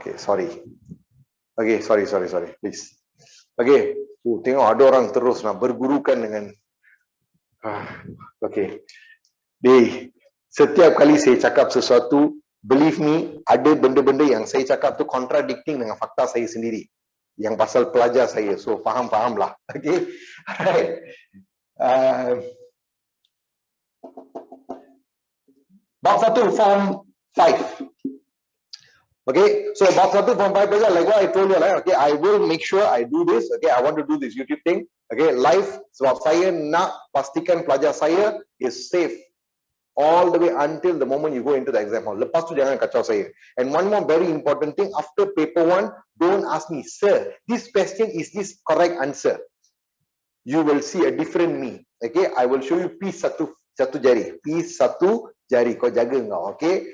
Okay, sorry. Okay, sorry, please. Okay, tengok ada orang terus nak bergurukan dengan okay. Setiap kali saya cakap sesuatu, believe me, ada benda-benda yang saya cakap tu contradicting dengan fakta saya sendiri. Yang pasal pelajar saya. So, faham-fahamlah. Okay. Alright. Bab 1 form 5. Okay, so bab 1 form 5 pelajar, like what I told you, okay, I will make sure I do this. Okay, I want to do this YouTube thing. Okay, live, sebab saya nak pastikan pelajar saya is safe all the way until the moment you go into the exam hall. Lepas tu jangan kacau saya. And one more very important thing, after paper 1, don't ask me, sir, this question is this correct answer. You will see a different me. Okay, I will show you piece satu jari. Piece satu jari. Kau jaga kau, okay?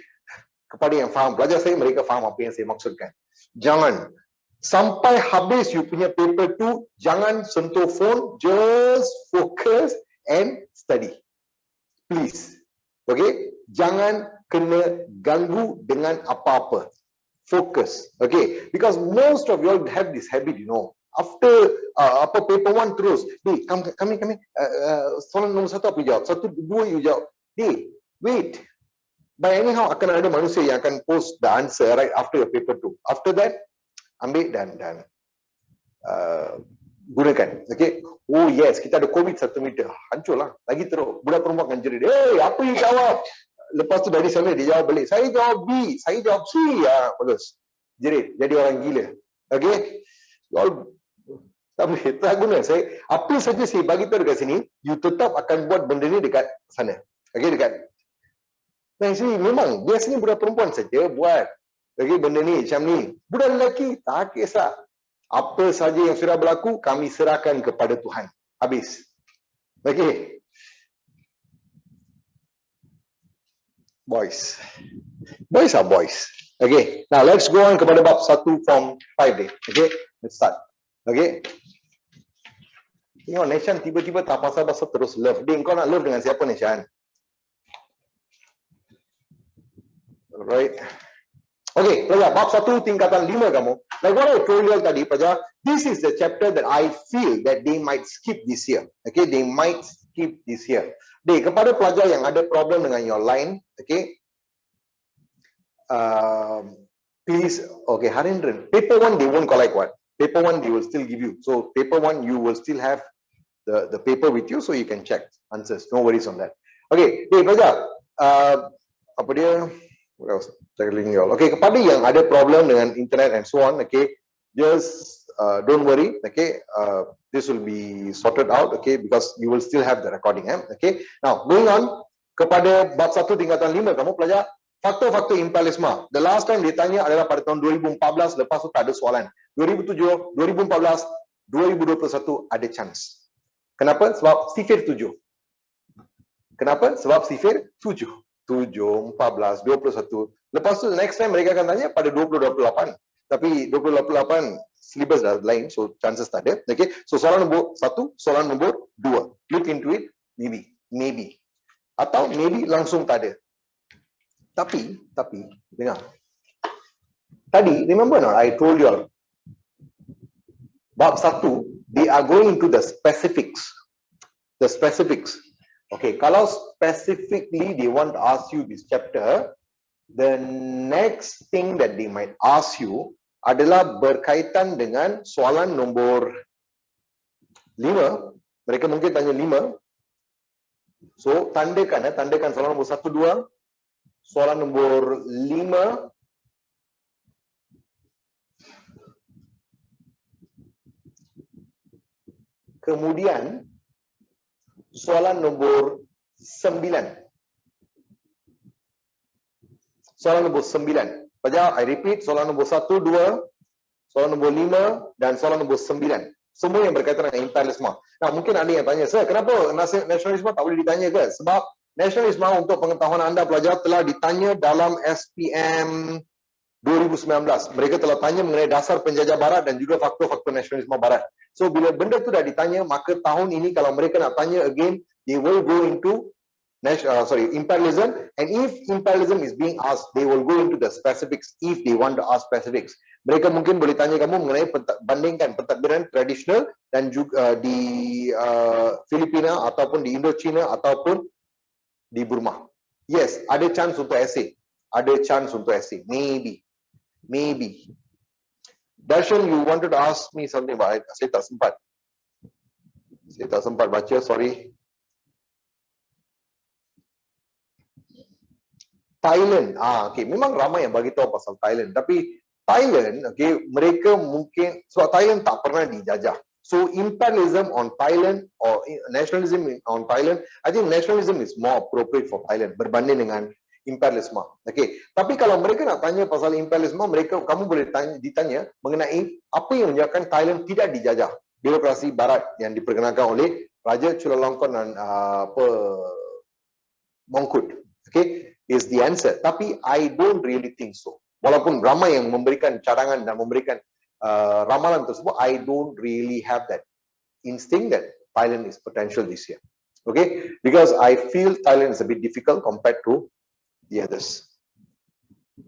Kepada yang faham, pelajar saya, mereka faham apa yang saya maksudkan. Jangan. Sampai habis you punya paper 2, jangan sentuh phone, just focus and study. Please. Okay, jangan kena ganggu dengan apa-apa. Focus. Okay, because most of you all have this habit, you know. After paper 1 terus, kami soalan nombor 1 apa jawab? 1, 2 you jawab. Wait. But anyhow akan ada manusia yang akan post the answer right after your paper 2. After that, ambil dan gunakan. Okay. Oh yes, kita ada COVID 1 meter. Hancurlah. Lagi teruk. Budak perempuan akan jerit. Apa you jawab? Lepas tu dari sana dia jawab balik. Saya jawab B. Saya jawab C. Bagus. Jerit. Jadi orang gila. Okay. You all tak guna. Apa saja saya bagi tahu dekat sini, you tetap akan buat benda ni dekat sana. Okay, dekat. Nah, sini memang biasanya budak perempuan saja buat. Okay, benda ni macam ni. Budak lelaki tak kisah. Apa saja yang sudah berlaku, kami serahkan kepada Tuhan. Habis. Okay. Boys. Boys are boys. Okay. Now, let's go on kepada bab 1 form 5 day. Okay. Let's start. Okay. Tengok, Neshan tiba-tiba tak pasal-pasal terus love. Kau nak love dengan siapa, Neshan? Alright. Okay, pelajar, bab 1 tingkatan 5 kamu. Like what I told you tadi, pelajar, this is the chapter that I feel that they might skip this year. Okay, they might skip this year. Kepada pelajar yang ada problem dengan your line, okay, please, okay, Harindran, paper 1 they won't collect what? Paper 1 they will still give you. So paper 1 you will still have the paper with you, so you can check answers. No worries on that. Okay, pelajar, apa dia? What else? Okay, kepada yang ada problem dengan internet and so on, okay, just don't worry, okay, this will be sorted out, okay, because you will still have the recording, okay. Now, going on kepada bab 1 tingkatan 5 kamu pelajar, faktor-faktor imperialisme. The last time ditanya adalah pada tahun 2014, lepas tu tak ada soalan. 2007, 2014, 2021 ada chance. Kenapa? Sebab sifir 7. Kenapa? Sebab sifir 7. 7, 14, 21. Lepas tu next time mereka akan tanya pada 2028. Tapi 2028 syllabus dah lain, so chances tak ada. Okay, so soalan nombor 1, soalan nombor 2. Look into it, maybe. Atau maybe langsung tak ada. Tapi dengar. Tadi, remember not, I told you all. Bab 1, they are going into the specifics. The specifics. Okay, kalau specifically they want to ask you this chapter, the next thing that they might ask you adalah berkaitan dengan soalan nombor 5. Mereka mungkin tanya 5. So, tandakan soalan nombor 1, 2. Soalan nombor 5. Kemudian, soalan nombor 9. Soalan nombor 9. Pelajar, I repeat, soalan nombor 1, 2, soalan nombor 5 dan soalan nombor 9. Semua yang berkaitan dengan imperialisme. Nah, mungkin ada yang tanya, "Sir, kenapa nasionalisme tak boleh ditanya ke?" Sebab nasionalisme untuk pengetahuan anda pelajar telah ditanya dalam SPM 2019. Mereka telah tanya mengenai dasar penjajah barat dan juga faktor-faktor nasionalisme barat. So bila benda tu dah ditanya, maka tahun ini kalau mereka nak tanya again, they will go into imperialism. And if imperialism is being asked, they will go into the specifics if they want to ask specifics. Mereka mungkin boleh tanya kamu mengenai bandingkan pentadbiran tradisional dan juga di Filipina ataupun di Indochina ataupun di Burma. Yes, ada chance untuk essay. Ada chance untuk essay. Maybe. Darshan, you wanted to ask me something about it. Saya tak sempat baca, sorry. Thailand, okay, memang ramai yang bagi tahu pasal Thailand, tapi Thailand, okay, mereka mungkin sebab Thailand tak pernah dijajah. So imperialism on Thailand or nationalism on Thailand, I think nationalism is more appropriate for Thailand berbanding dengan imperialisme. Okay, tapi kalau mereka nak tanya pasal imperialisme, kamu boleh ditanya mengenai apa yang menyebabkan Thailand tidak dijajah. Birokrasi Barat yang diperkenalkan oleh Raja Chulalongkorn dan Mongkut. Okay, is the answer. Tapi I don't really think so. Walaupun ramai yang memberikan cadangan dan memberikan ramalan tersebut, I don't really have that instinct that Thailand is potential this year. Okay, because I feel Thailand is a bit difficult compared to the others.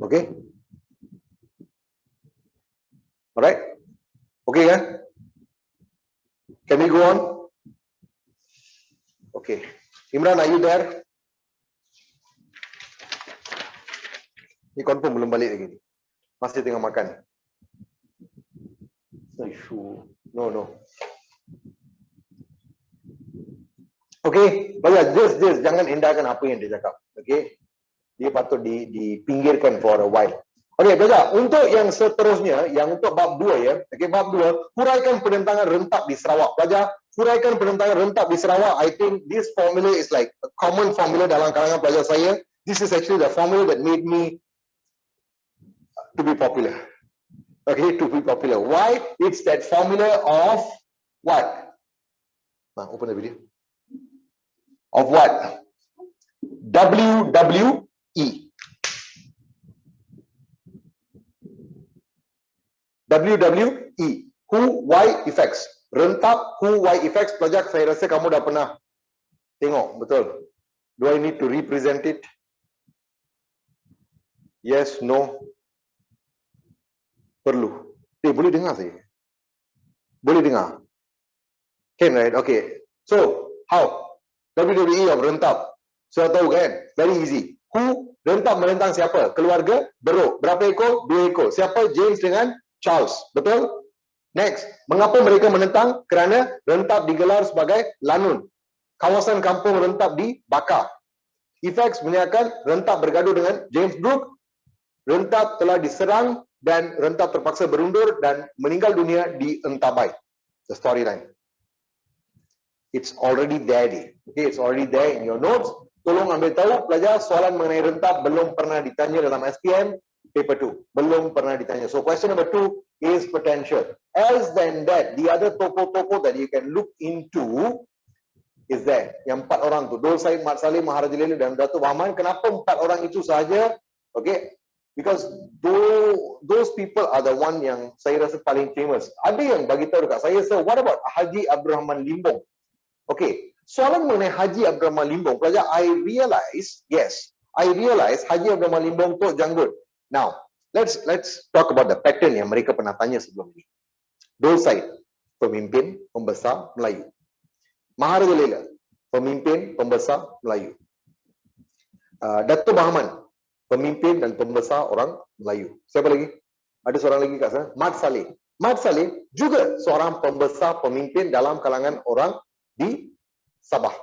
Okay, alright. Okay, kan? Can we go on? Okay, Imran, are you there? Ni confirm belum balik lagi ni. Masih tengah makan. No. Okay, just jangan endahkan apa yang dia cakap. Okay, dia patut dipinggirkan for a while. Okay, baca. Untuk yang seterusnya, yang untuk bab 2 ya. Okay, bab 2, huraikan penentangan rentap di Sarawak. Baca, huraikan penentangan rentap di Sarawak. I think this formula is like a common formula dalam kalangan pelajar saya. This is actually the formula that made me to be popular. Okay, to be popular. Why? It's that formula of what? Open the video. Of what? WWE. WWE. Who, why, effects. Rentap, who, why, effects. Pelajar, saya rasa kamu dah pernah tengok, betul? Do I need to represent it? Yes, no. Perlu. Boleh dengar saya? Boleh dengar? Can, right? Okay. So, how? WWE of rentap. Sudah tahu kan? Very easy. Who? Rentap menentang siapa? Keluarga Beruk. Berapa ekor? 2 ekor. Siapa? James dengan Charles. Betul? Next. Mengapa mereka menentang? Kerana rentap digelar sebagai lanun. Kawasan kampung rentap dibakar. Effects menyatakan rentap bergaduh dengan James Brooke. Rentap telah diserang dan rentap terpaksa berundur dan meninggal dunia di Entabai. The storyline. It's already there. Okay, it's already there in your notes. Tolong ambil tahu, pelajar, soalan mengenai rentap belum pernah ditanya dalam SPM paper 2. Belum pernah ditanya. So question number 2 is potential. Else than that, the other tokoh-tokoh that you can look into is there. Yang 4 orang tu, Dol Said, Mat Salim, Maharaja Lelu dan Datuk Bahman. Kenapa 4 orang itu sahaja? Okay, because those people are the one yang saya rasa paling famous. Ada yang bagi tahu dekat saya, so what about Haji Abdul Rahman Limbong? Okay, soalan mengenai Haji Abdul Rahman Limbong, pelajar, I realize Haji Abdul Rahman Limbong Tok Janggut. Now, let's talk about the pattern yang mereka pernah tanya sebelum ini. Dol Said, pemimpin pembesar Melayu. Maharaja Lela, pemimpin pembesar Melayu. Datuk Bahman, pemimpin dan pembesar orang Melayu. Siapa lagi? Ada seorang lagi kat sana. Mat Saleh. Mat Saleh juga seorang pembesar pemimpin dalam kalangan orang di Sabah.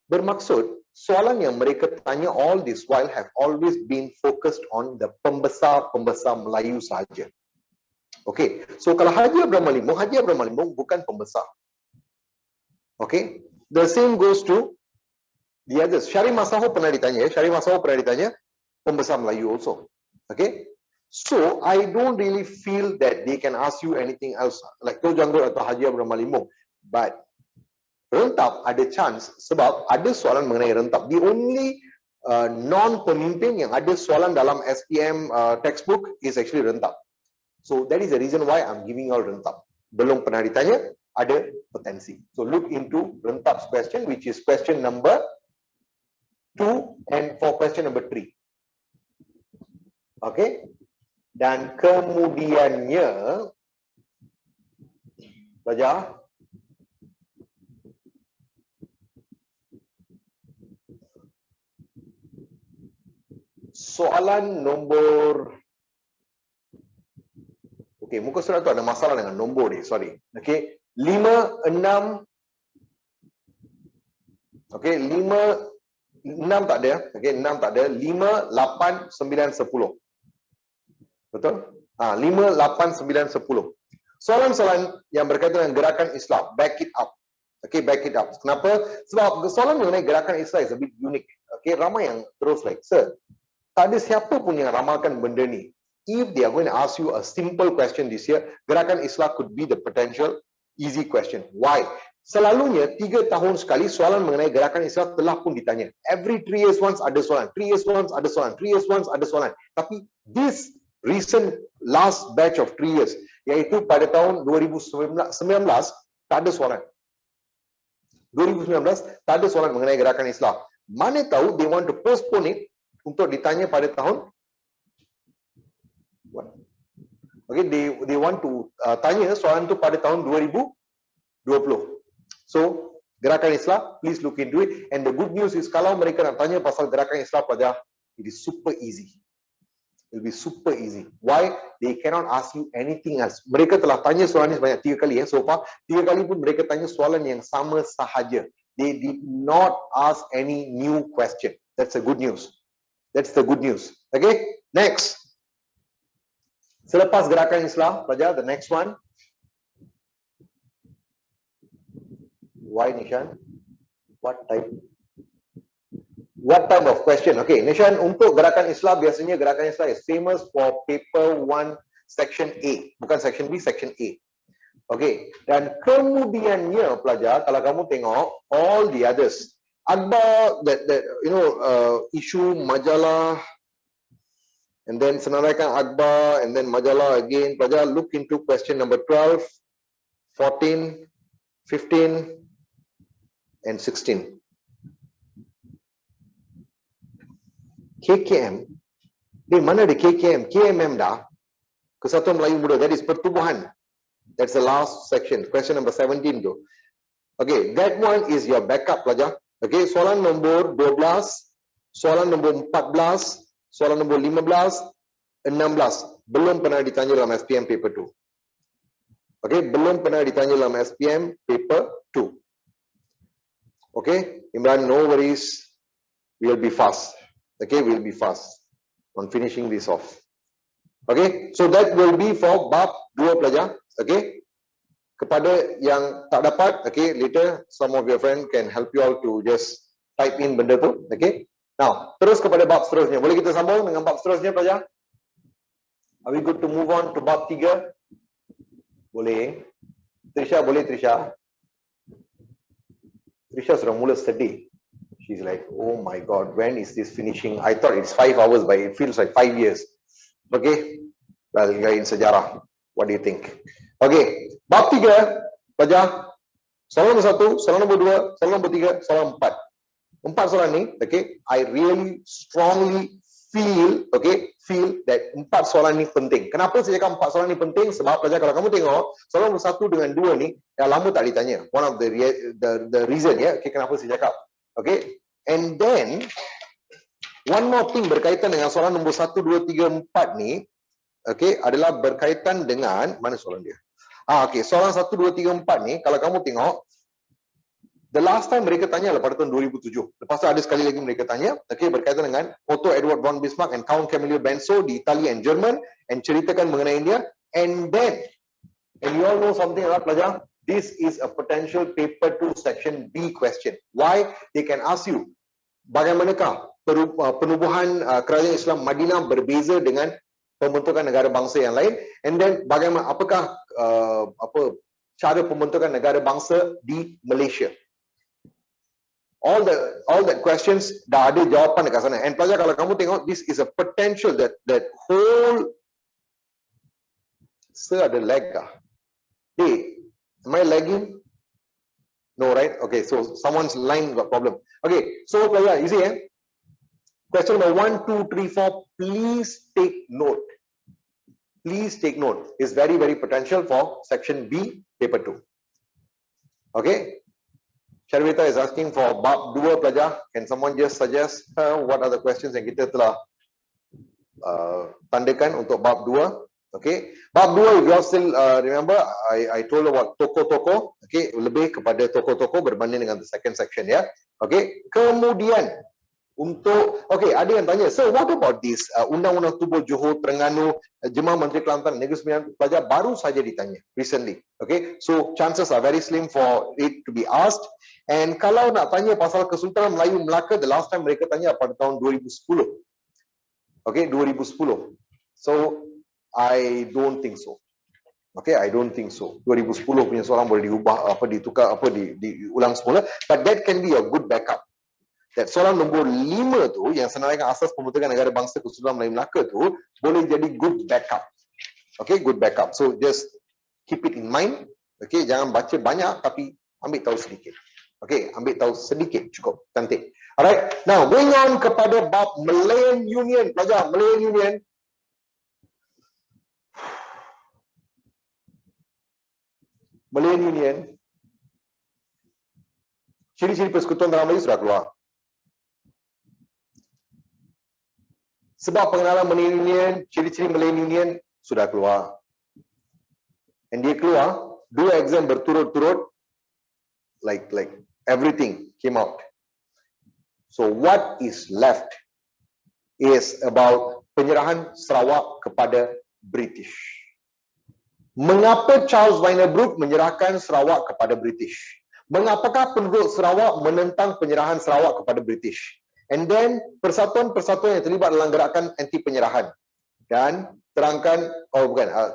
Bermaksud, soalan yang mereka tanya all this while have always been focused on the pembesar-pembesar Melayu sahaja. Okay, so kalau Haji Abdul Rahman Limbong bukan pembesar. Okay, the same goes to the others. Syarif Masaho pernah ditanya, pembesar Melayu also. Okay, so I don't really feel that they can ask you anything else like Tok Janggut atau Haji Abdul Rahman Limbong. But rentap ada chance sebab ada soalan mengenai rentap. The only non-pemimpin yang ada soalan dalam SPM textbook is actually rentap. So that is the reason why I'm giving you all rentap. Belum pernah ditanya, ada potensi. So look into rentap's question, which is question number 2 and for question number 3. Okay. Dan kemudiannya pelajar soalan nombor, okey, muka surat tu ada masalah dengan nombor ni, sorry. Okey, 5, 6, okey, 5, 6 tak ada, okey, 6 tak ada, 5, 8, 9, 10. Betul? 5, 8, 9, 10. Soalan-soalan yang berkaitan dengan gerakan Islam, back it up. Okay, back it up. Kenapa? Sebab soalan mengenai gerakan Islam is a bit unique. Okay, ramai yang terus like, sir, tak ada siapa pun yang ramalkan benda ni. If they are going to ask you a simple question this year, gerakan Islam could be the potential easy question. Why? Selalunya 3 tahun sekali soalan mengenai gerakan Islam telah pun ditanya. Every 3 years once ada soalan, 3 years once ada soalan, 3 years once ada soalan. Tapi this recent last batch of 3 years, iaitu pada tahun 2019 tak ada soalan. 2019 tak ada soalan mengenai gerakan Islam. Mana tahu they want to postpone it untuk ditanya pada tahun what? Okay, they want to tanya soalan tu pada tahun 2020. So gerakan Islam, please look into it. And the good news is kalau mereka nak tanya pasal gerakan Islam pada, it is super easy. It will be super easy. Why? They cannot ask you anything else. Mereka telah tanya soalan ni sebanyak 3 kali so far. 3 kali pun mereka tanya soalan yang sama sahaja. They did not ask any new question. That's the good news. That's the good news. Okay? Next. Selepas gerakan Islam, pelajar, the next one. Why, Nishan? What type? What type of question? Okay, Nishan, untuk gerakan Islam, biasanya gerakan Islam is famous for paper 1 section A. Bukan section B, section A. Okay, dan kemudiannya pelajar, kalau kamu tengok all the others, Akbar, that issue majalah, and then senaraikan Akbar, and then majalah again. Pelajar, look into question number 12, 14, 15, and 16. KKM, di mana ada KKM? KMM dah, Kesatuan Melayu Muda, that is pertubuhan. That's the last section, question number 17 tu. Okay, that one is your backup pelajar. Okay, soalan nombor 12, soalan nombor 14, soalan nombor 15, 16, belum pernah ditanya dalam SPM paper 2. Okay, belum pernah ditanya dalam SPM paper 2. Okay, Imran, no worries, we'll be fast. Okay, we'll be fast on finishing this off. Okay, so that will be for bab 2 pelajar. Okay, kepada yang tak dapat, okay, later some of your friend can help you out to just type in benda tu. Okay, now terus kepada bab seterusnya. Boleh kita sambung dengan bab seterusnya pelajar? Are we good to move on to bab 3? Boleh. Trisha, boleh Trisha? Trisha sudah mula sedih. She's like, oh my God, when is this finishing? I thought it's 5 hours, but it feels like 5 years. Okay, well, you're in sejarah. What do you think? Okay, bab 3, pelajar. Soalan nombor 1, soalan nombor 2, soalan nombor 3, soalan 4. 4 soalan ni, okay, I really strongly feel that 4 soalan ni penting. Kenapa saya cakap 4 soalan ni penting? Sebab pelajar, kalau kamu tengok, soalan nombor 1 dengan 2 ni, dah lama tak ditanya. One of the reason, okay, kenapa saya cakap. Okay, and then one more thing berkaitan dengan soalan nombor 1, 2, 3, 4 ni, okay, adalah berkaitan dengan, mana soalan dia? Okay, soalan 1, 2, 3, 4 ni, kalau kamu tengok, the last time mereka tanya adalah pada tahun 2007. Lepas tu ada sekali lagi mereka tanya, okay, berkaitan dengan Otto Edward von Bismarck and Count Camillo Benso di Italia and Jerman, and ceritakan mengenai India, and then, and you all know something about pelajar, this is a potential paper 2 section B question. Why? They can ask you, bagaimanakah penubuhan kerajaan Islam Madinah berbeza dengan pembentukan negara bangsa yang lain, and then bagaimana, apakah cara pembentukan negara bangsa di Malaysia. All that questions dah ada jawapan dekat sana. And pelajar, kalau kamu tengok, this is a potential that whole. Sir, ada lag kah? Hey, am I lagging? No, right? Okay, so someone's line got problem. Okay, so pelajar, you see, Question number 1, 2, 3, 4. Please take note. Please take note. It's very, very potential for section B, paper 2. Okay. Sharvita is asking for bab 2 pelajar. Can someone just suggest what are the questions yang kita telah tandakan untuk bab 2? Okay. Bab 2, if you all still remember, I told about toko-toko. Okay. Lebih kepada toko-toko berbanding dengan the second section ya. Okay. Kemudian untuk, okay, ada yang tanya, so what about this Undang-Undang Tubuh Johor Terengganu Jemaah Menteri Kelantan Negeri Sembilan pelajar baru saja ditanya recently. Okay, so chances are very slim for it to be asked. And kalau nak tanya pasal Kesultanan Melayu Melaka, the last time mereka tanya pada tahun 2010. Okay, 2010. So I don't think so. Okay, I don't think so. 2010 punya soalan boleh diubah, ditukar, diulang semula. But that can be a good backup. That soalan nombor 5 tu yang senaraikan asas pembentukan negara bangsa Kesultanan Melayu Melaka tu boleh jadi good backup. Okay, good backup. So just keep it in mind. Okay, jangan baca banyak tapi ambil tahu sedikit. Okay, ambil tahu sedikit cukup. Cantik. Alright, now going on kepada bab Malayan Union. Pelajar, Malayan Union. Malayan Union. Ciri-ciri persekutuan dalam Melayu sudah keluar. Sebab pengenalan Malayan Union, ciri-ciri Malayan Union sudah keluar. And dia keluar, 2 exam berturut-turut, like everything came out. So what is left is about penyerahan Sarawak kepada British. Mengapa Charles Wynebrook menyerahkan Sarawak kepada British? Mengapakah penduduk Sarawak menentang penyerahan Sarawak kepada British? And then persatuan-persatuan yang terlibat dalam gerakan anti penyerahan. Dan terangkan,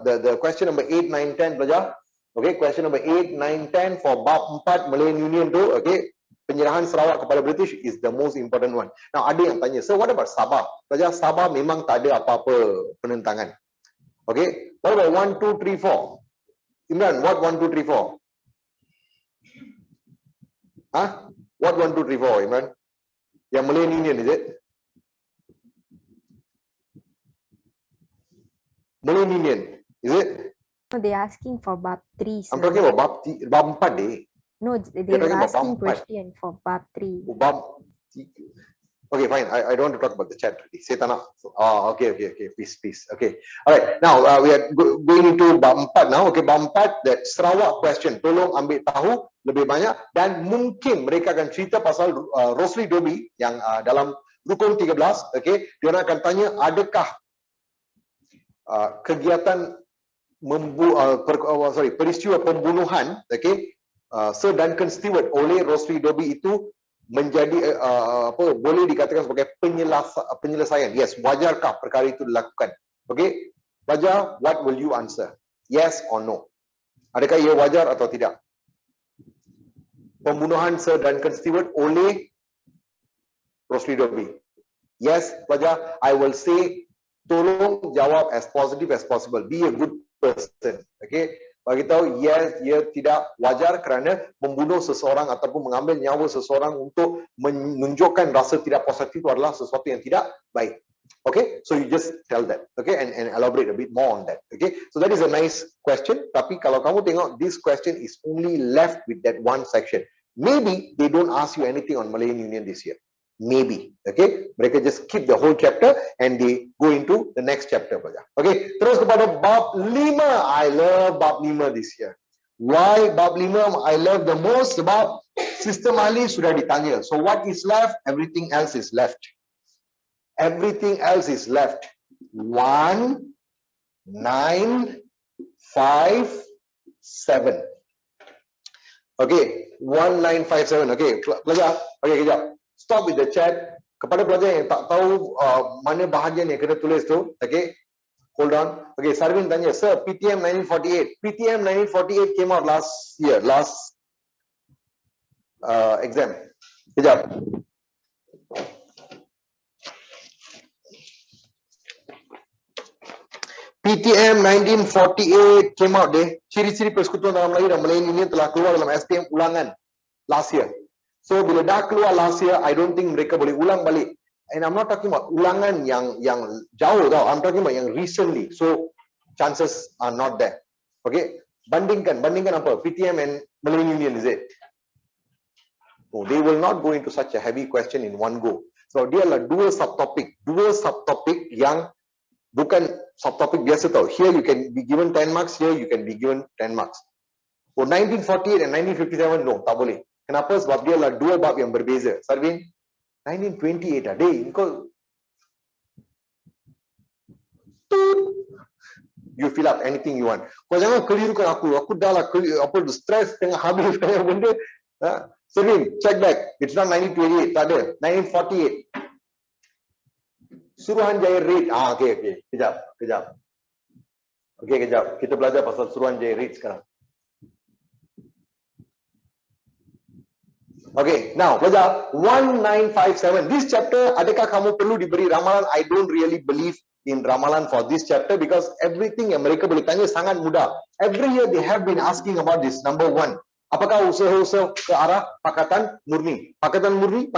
the question number 8, 9, 10 pelajar. Okay, question number 8, 9, 10 for bab 4 Malayan Union tu, okay, penyerahan Sarawak kepada British is the most important one. Now ada yang tanya, so what about Sabah? Pelajar, Sabah memang tak ada apa-apa penentangan. Okay, what about 1, 2, 3, 4? Imran, what 1, 2, 3, 4? What 1, 2, 3, 4, Imran? Yang Malayan Union, is it? Malayan Union, is it? No, they're asking for bab 3. I'm talking about bab 4 deh. No, they're asking question for bab 3. Bab 3. Okay, fine. I don't want to talk about the chat. Saya tak nak. Okay. Please. Okay. Alright. Now we are going into bab 4 now. Okay, bab 4, that Sarawak question. Tolong ambil tahu lebih banyak dan mungkin mereka akan cerita pasal Rosli Dobi yang dalam rukun 13. Okay, dia akan tanya adakah kegiatan peristiwa pembunuhan, okay, Sir Duncan Stewart oleh Rosli Dobi itu menjadi boleh dikatakan sebagai penyelesaian. Yes, wajarkah perkara itu dilakukan? Okay, wajar, what will you answer? Yes or no? Adakah ia wajar atau tidak? Pembunuhan Sir Duncan Stewart oleh Rosli Dobi. Yes, wajar. I will say, tolong jawab as positive as possible. Be a good person. Okay, bagi tahu yes, ia tidak wajar kerana membunuh seseorang ataupun mengambil nyawa seseorang untuk menunjukkan rasa tidak positif itu adalah sesuatu yang tidak baik. Okay, so you just tell that. Okay, and elaborate a bit more on that. Okay, so that is a nice question. Tapi kalau kamu tengok, this question is only left with that one section. Maybe they don't ask you anything on Malayan Union this year. Maybe. Okay, mereka just keep the whole chapter and they go into the next chapter. Okay, terus kepada bab 5. I love bab 5 this year. Why bab 5 I love the most? Sebab sistem ahli sudah ditanya. So what is left? Everything else is left. Everything else is left. 1, 9, 5, 7. Okay, 1957. Okay, pelajar. Okay, kejap. Stop with the chat. Kepada pelajar yang tak tahu mana bahagian yang kena tulis tu, okay, hold on. Okay, Sarvin tanya, sir, PTM 1948. PTM 1948 came out last year, last exam. Kejap. PTM 1948 came out deh. Ciri-ciri persekutuan dalam Melayu dan Malayan Union telah keluar dalam SPM ulangan last year. So bila dah keluar last year, I don't think mereka boleh ulang balik And I'm not talking about ulangan yang jauh tau. I'm talking about yang recently. So chances are not there. Okay. Bandingkan apa? PTM and Millennium Union, is it? Oh, they will not go into such a heavy question in one go. So dia adalah dua subtopic yang bukan subtopic biasa tau. Here you can be given 10 marks, here you can be given 10 marks. Oh, 1948 and 1957, no, tak boleh. Kenapa? Sebab dia adalah dua bab yang berbeza. Sarvin, 1928 dah. Kau you fill up anything you want. Kau jangan kelirukan aku. Aku dah lah stress tengah habis banyak benda. Sarvin, check back. It's not 1928, tak ada. 1948. Suruhanjaya rate. Okay. Kejap. Okay, kejap. Kita belajar pasal Suruhanjaya rate sekarang. Okay, now belajar 1957. This chapter, adakah kamu perlu diberi ramalan? I don't really believe in ramalan for this chapter because everything yang mereka boleh tanya sangat mudah. Every year they have been asking about this. Number one, apakah usaha-usaha ke arah Pakatan Murni? Pakatan Murni.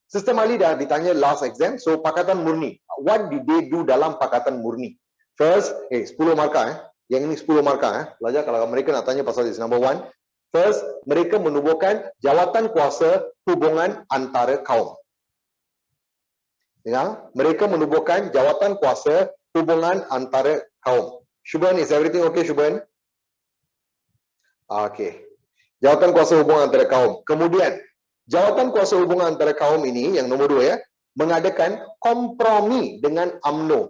Sistem Ali dah ditanya last exam. So Pakatan Murni, what did they do dalam Pakatan Murni? First, 10 markah. Yang ini 10 markah. Belajar kalau mereka nak tanya pasal this. Number one, first, mereka menubuhkan jawatan kuasa hubungan antara kaum. Ya, mereka menubuhkan jawatan kuasa hubungan antara kaum. Shubhan, is everything okay, Shubhan? Okay. Jawatan kuasa hubungan antara kaum. Kemudian, jawatan kuasa hubungan antara kaum ini, yang nombor 2 ya, mengadakan kompromi dengan UMNO.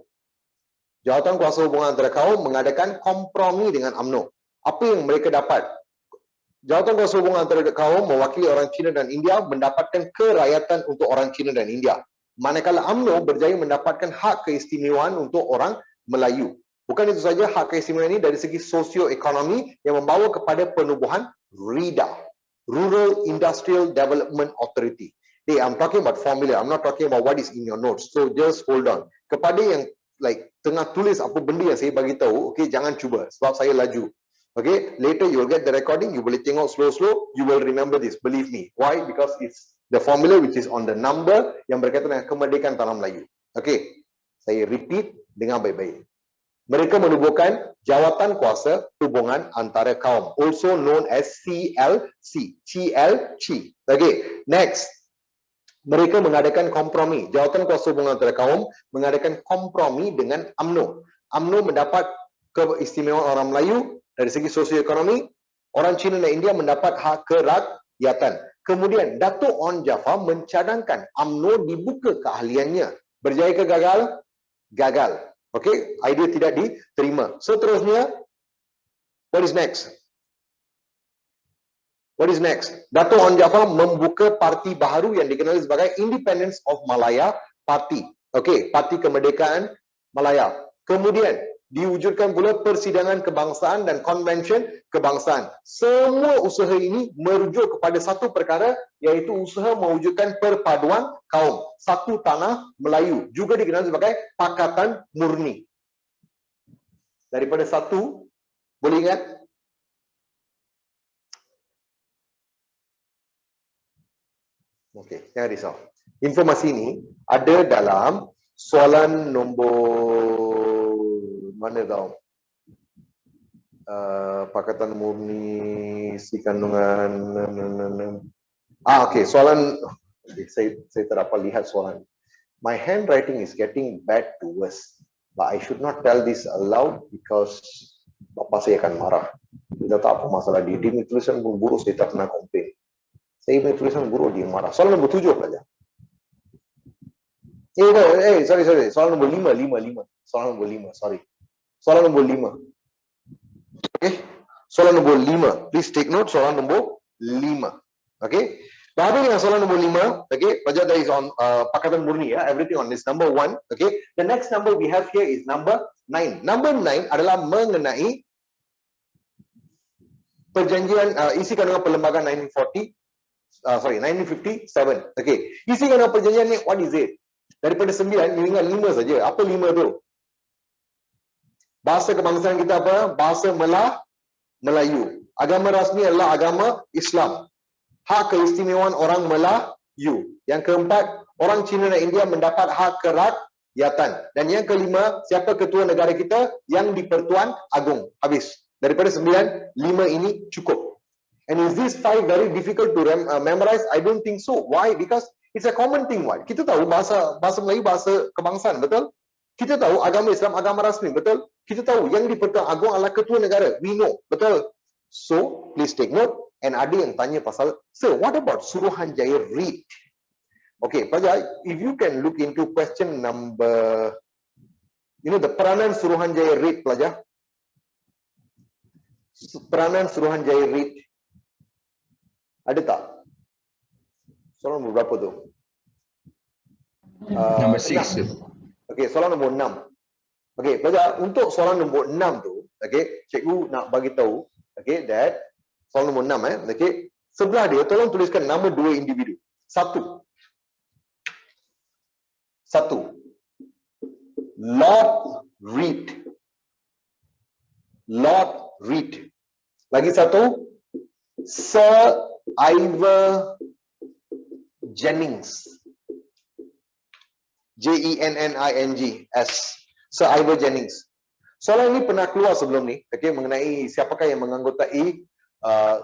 Jawatan kuasa hubungan antara kaum mengadakan kompromi dengan UMNO. Apa yang mereka dapat? Jawatan kuasa hubungan antara kaum mewakili orang Cina dan India mendapatkan kerakyatan untuk orang Cina dan India. Manakala UMNO berjaya mendapatkan hak keistimewaan untuk orang Melayu. Bukan itu saja, hak keistimewaan ini dari segi sosioekonomi yang membawa kepada penubuhan RIDA, Rural Industrial Development Authority. Hey, I'm talking about formula. I'm not talking about what is in your notes. So just hold on. Kepada yang tengah tulis apa benda yang saya bagi tahu, okay, jangan cuba sebab saya laju. Okay, later you will get the recording, you boleh tengok slow, you will remember this, believe me. Why? Because it's the formula which is on the number yang berkaitan dengan kemerdekaan tanah Melayu. Okay, saya repeat, dengar baik-baik. Mereka menubuhkan jawatan kuasa hubungan antara kaum, also known as CLC. Okay, next. Mereka mengadakan kompromi. Jawatan kuasa hubungan antara kaum mengadakan kompromi dengan UMNO. UMNO mendapat keistimewaan orang Melayu dari segi sosioekonomi, orang Cina dan India mendapat hak kerakyatan. Kemudian Dato' Onn Jaafar mencadangkan UMNO dibuka keahliannya. Berjaya ke gagal? Gagal. Okey, idea tidak diterima. Seterusnya, what is next? Dato' Onn Jaafar membuka parti baharu yang dikenali sebagai Independence of Malaya Party. Okey, Parti Kemerdekaan Malaya. Kemudian diwujudkan pula persidangan kebangsaan dan konvensyen kebangsaan. Semua usaha ini merujuk kepada satu perkara, iaitu usaha mewujudkan perpaduan kaum. Satu tanah Melayu, juga dikenal sebagai Pakatan Murni. Daripada satu, boleh ingat? Okey, jangan risau. Informasi ini ada dalam soalan nombor mana tau? Pakatan Murni, isi kandungan. Okey, soalan. Saya tak dapat lihat soalan. My handwriting is getting bad to worse, but I should not tell this aloud because bapa saya akan marah. Kita tak apa masalah dia punya tulisan buruk, saya tak pernah komplain. Saya punya tulisan buruk, dia marah. Soalan nombor 7 pelajar. Sorry. Soalan nombor 5. Soalan nombor 5, sorry. Soalan nombor 5. Okay. Soalan nombor 5. Please take note, soalan nombor 5. Okay. Bahagian dengan soalan nombor 5. Okay. Pelajar that is on Pakatan Murni. Everything on this number 1. Okay. The next number we have here is number 9. Number 9 adalah mengenai perjanjian isi kandungan perlembagaan 1957. Okay. Isi kandungan perjanjian ni, what is it? Daripada 9, you ingat 5 saja. Apa 5 tu? Bahasa kebangsaan kita apa? Bahasa Melayu. Agama rasmi adalah agama Islam. Hak keistimewaan orang Melayu. Yang keempat, orang Cina dan India mendapat hak kerakyatan. Dan yang kelima, siapa ketua negara kita yang di-Pertuan Agong. Habis. Daripada 9, 5 ini cukup. And is this 5 very difficult to memorize? I don't think so. Why? Because it's a common thing. Why? Kita tahu bahasa Melayu, bahasa kebangsaan, betul? Kita tahu agama Islam, agama rasmi, betul? Kita tahu yang di-Pertuan Agong adalah ketua negara. We know, betul? So, please take note. And ada yang tanya pasal, sir, what about Suruhanjaya Read? Okay, Pelajar, if you can look into question number, the peranan Suruhanjaya Read, pelajar. Peranan Suruhanjaya Read. Ada tak? Soalan nombor berapa tu? Number 6. Okay, soalan nombor 6. Okay, pelajar, untuk soalan nombor 6 tu, okay, cikgu nak bagi tahu, okay, that soalan nombor 6, okay, sebelah dia tolong tuliskan nama 2 individu. Satu, Lord Reed. Lord Reed. Lagi satu, Sir Ivor Jennings. Jennings. Sir Ivor Jennings. Soalan ini pernah keluar sebelum ni, okay, mengenai siapakah yang menganggotai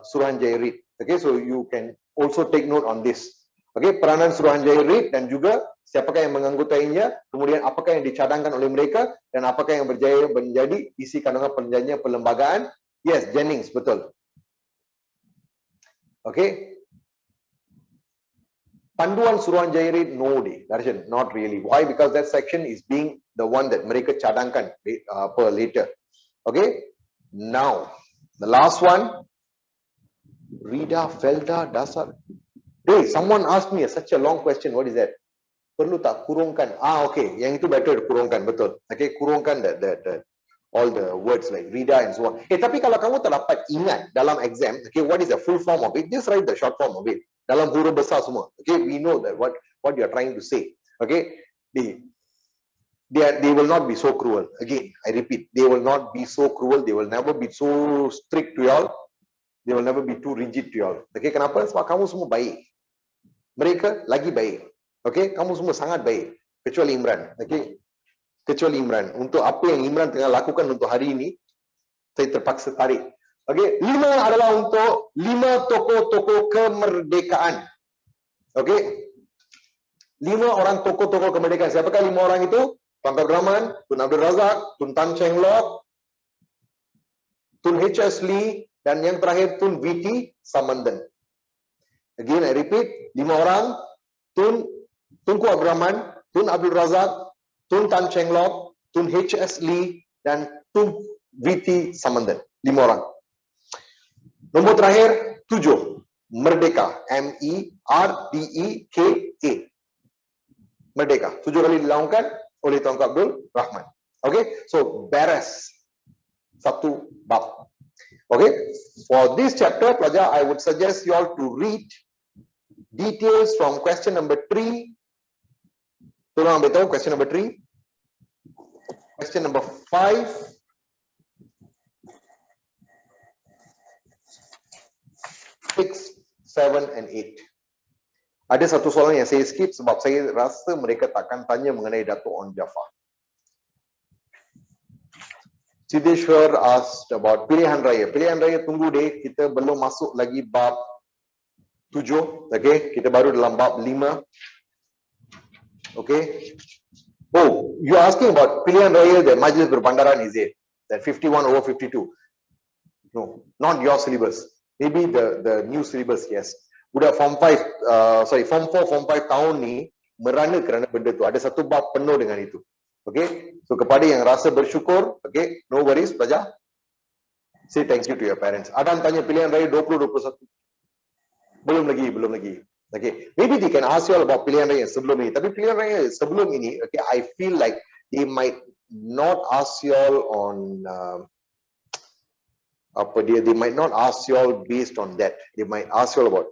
Suruhanjaya Read. Okay, so you can also take note on this. Okay, peranan Suruhanjaya Read dan juga siapakah yang menganggotainya, kemudian apakah yang dicadangkan oleh mereka dan apakah yang berjaya menjadi isi kandungan perjanjian perlembagaan. Yes, Jennings, betul. Okay. Panduan Suruhanjaya Read, no day. Darshan, not really. Why? Because that section is being the one that mereka cadangkan per later. Okay. Now, the last one. Rida, Felda, Dasar. Hey, someone asked me such a long question. What is that? Perlu tak kurungkan? Okay. Yang itu better kurungkan, betul. Okay, kurungkan that all the words like Rida and so on. Tapi kalau kamu tak dapat ingat dalam exam, okay, what is the full form of it? Just write the short form of it. Dalam huruf besar semua. Okay, we know that what you are trying to say. Okay, they will not be so cruel. Again, I repeat, they will not be so cruel. They will never be so strict to y'all. They will never be too rigid to y'all. Okay, kenapa? Sebab kamu semua baik. Mereka lagi baik. Okay, kamu semua sangat baik. Kecuali Imran. Okay, kecuali Imran. Untuk apa yang Imran tengah lakukan untuk hari ini, saya terpaksa tarik. Okay, 5 adalah untuk 5 tokoh-tokoh kemerdekaan. Okay, 5 orang tokoh-tokoh kemerdekaan. Siapakah 5 orang itu? Tuan Abdul Rahman, Tun Abdul Razak, Tun Tan Cheng Lock, Tun H.S. Lee, dan yang terakhir Tun V.T. Samanthan. Again, I repeat, 5 orang, Tunku Abdul Rahman, Tun Abdul Razak, Tun Tan Cheng Lock, Tun H.S. Lee, dan Tun V.T. Samanthan. 5 orang. Nombor terakhir, 7. Merdeka. M-E-R-D-E-K-A. Merdeka. 7 kali dilaungkan oleh Tuan Abdul Rahman. Okay, so beres 1 bab. Okay, for this chapter, pelajar, I would suggest you all to read details from question number 3. Tolong ambil tahu question number 3. Question number 5. 6, 7 and 8. Ada satu soalan yang saya skip sebab saya rasa mereka takkan tanya mengenai Dato' On Jaafar. Sideshwar asked about pilihan raya. Pilihan raya tunggu deh, kita belum masuk lagi bab 7. Okay, kita baru dalam bab 5. Okay. Oh, you are asking about pilihan raya that Majlis Berbandaran, is it? That 51/52. No, not your syllabus. Maybe the new syllabus, yes. Budak form 5, form 4, form 5 tahun ni merana kerana benda tu. Ada satu bab penuh dengan itu. Okay, so kepada yang rasa bersyukur, okay, no worries, pelajar. Say thank you to your parents. Adam tanya pilihan raya 2021. Belum lagi. Okay, maybe they can ask you all about pilihan raya sebelum ini. Tapi pilihan raya sebelum ini, okay, I feel like they might not ask you all on they might not ask you all based on that. They might ask you all about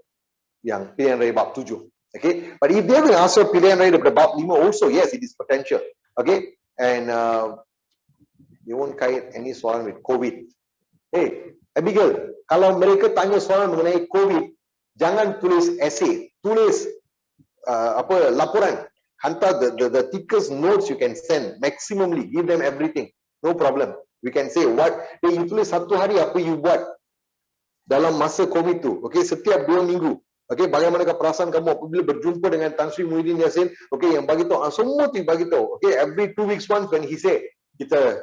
yang pilihan raya bab 7. Okay, but if they will ask you pilihan raya daripada bab 5 also, yes, it is potential. Okay, and they won't kait any soalan with COVID. Hey, Abigail, kalau mereka tanya soalan mengenai COVID, jangan tulis essay, tulis laporan, hantar the thickest notes you can send maximally, give them everything, no problem. We can say what you tulis satu hari apa you buat dalam masa COVID tu, okay, setiap 2 minggu, okay, bagaimanakah perasaan kamu apabila berjumpa dengan Tan Sri Muhyiddin Yassin, okay, yang bagi tahu, semua tu bagi tahu, okay, every 2 weeks once when he say kita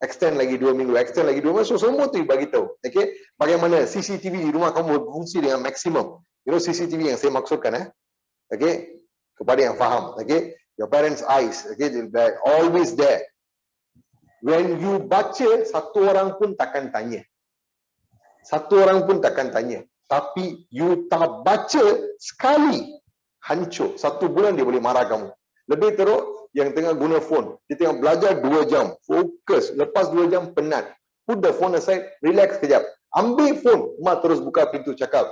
extend lagi 2 minggu, extend lagi 2 minggu, so semua tu bagi tahu, okay, bagaimana CCTV di rumah kamu berfungsi dengan maksimum, you know CCTV yang saya maksudkan, okay, kepada yang faham, okay, your parents' eyes, okay, they're always there. When you baca, satu orang pun takkan tanya. Satu orang pun takkan tanya. Tapi you tak baca sekali, hancur. 1 bulan dia boleh marah kamu. Lebih teruk, yang tengah guna phone. Dia tengah belajar 2 jam. Fokus. Lepas 2 jam, penat. Put the phone aside, relax kejap. Ambil phone. Mak terus buka pintu cakap,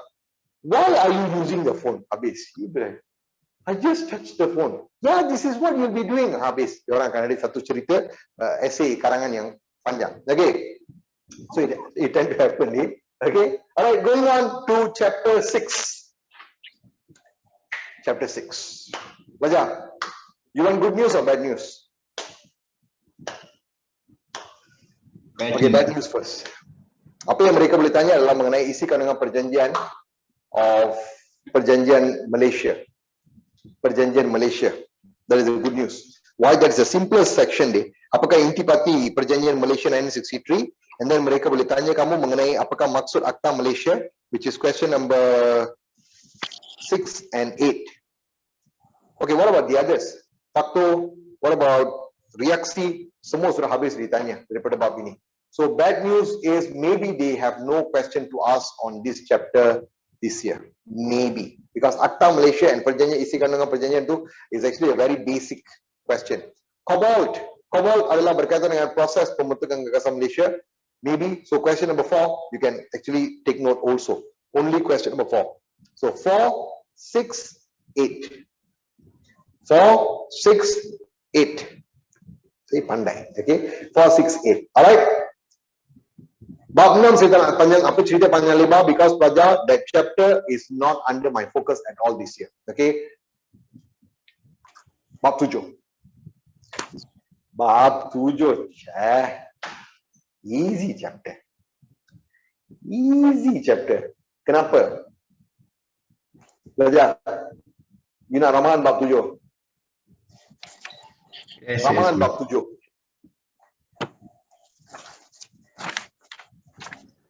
why are you using the phone? Habis. I just touched the phone. Yeah, this is what you'll be doing. Habis. Orang akan ada satu cerita, essay, karangan yang panjang. Okay. So it tend to happen. Okay. Alright, going on to chapter 6. Chapter 6. Baca. You want good news or bad news? Okay, bad news first. Apa yang mereka boleh tanya adalah mengenai isi kandungan perjanjian Malaysia. Perjanjian Malaysia. That is the good news. Why? That is the simplest section dia. Apakah intipati perjanjian Malaysia 1963? And then mereka boleh tanya kamu mengenai apakah maksud Akta Malaysia, which is question number 6 and 8. Okay, what about the others? Faktor, what about reaksi? Semua sudah habis ditanya daripada bab ini. So bad news is maybe they have no question to ask on this chapter this year. Maybe. Because Akta Malaysia and perjanjian, isi kandungan perjanjian itu is actually a very basic question. Cobalt adalah berkaitan dengan proses pembentukan gagasan Malaysia. Maybe. So question number 4, you can actually take note also. Only question number 4. So 4, 6, 8. 4, 6, 8. Saya pandai. Okay. 4, 6, 8. Alright. Bab 6 saya tak nak panjang, apa cerita panjang lebar, because pelajar, that chapter is not under my focus at all this year. Okay. Bab 7. Bab 7. Easy chapter. Easy chapter. Kenapa? Belajar. You nak ramalan bab 7? Yes, ramalan yes, bab 7.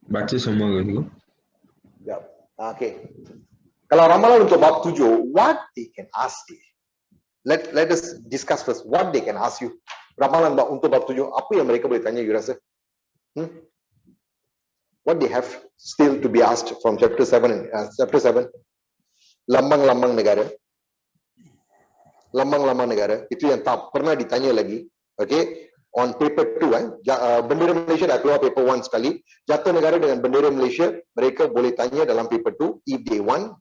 Baca semua ke? Ya. Okay. Kalau ramalan untuk bab 7, what they can ask you? Let us discuss first what they can ask you. Ramalan untuk bab 7, apa yang mereka boleh tanya you rasa? What they have still to be asked from chapter 7? Chapter 7, lambang-lambang negara. Lambang-lambang negara itu yang tak pernah ditanya lagi. Okay, on paper 2, bendera Malaysia dah keluar paper 1 sekali. Jatuh negara dengan bendera Malaysia, mereka boleh tanya dalam paper 2 if they want.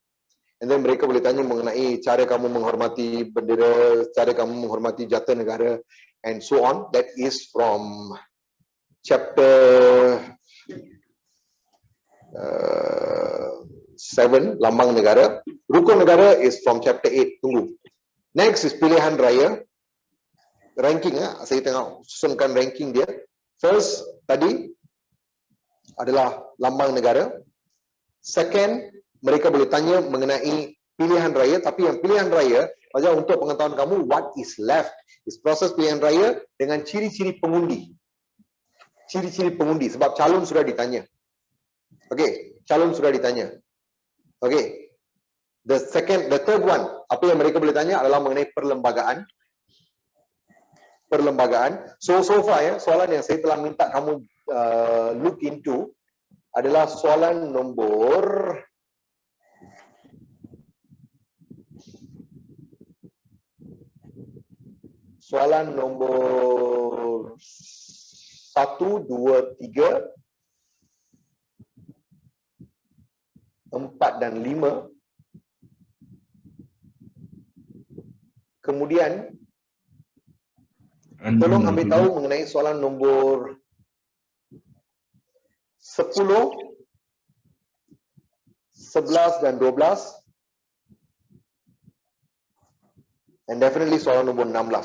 And then mereka boleh tanya mengenai cara kamu menghormati bendera, cara kamu menghormati jatuh negara, and so on. That is from chapter 7, lambang negara. Rukun negara is from chapter 8. Tunggu. Next is pilihan raya. Ranking, saya tengah susunkan ranking dia. First, tadi adalah lambang negara. Second, mereka boleh tanya mengenai pilihan raya. Tapi yang pilihan raya, saja untuk pengetahuan kamu, what is left is proses pilihan raya dengan ciri-ciri pengundi. Ciri-ciri pengundi, sebab calon sudah ditanya. Okay, calon sudah ditanya. Okay. The third one, apa yang mereka boleh tanya adalah mengenai perlembagaan. Perlembagaan. So far soalan yang saya telah minta kamu look into adalah soalan nombor 1, 2, 3, 4 dan 5. Kemudian tolong ambil tahu mengenai soalan nombor 10, 11 dan 12. And definitely soalan nombor 16.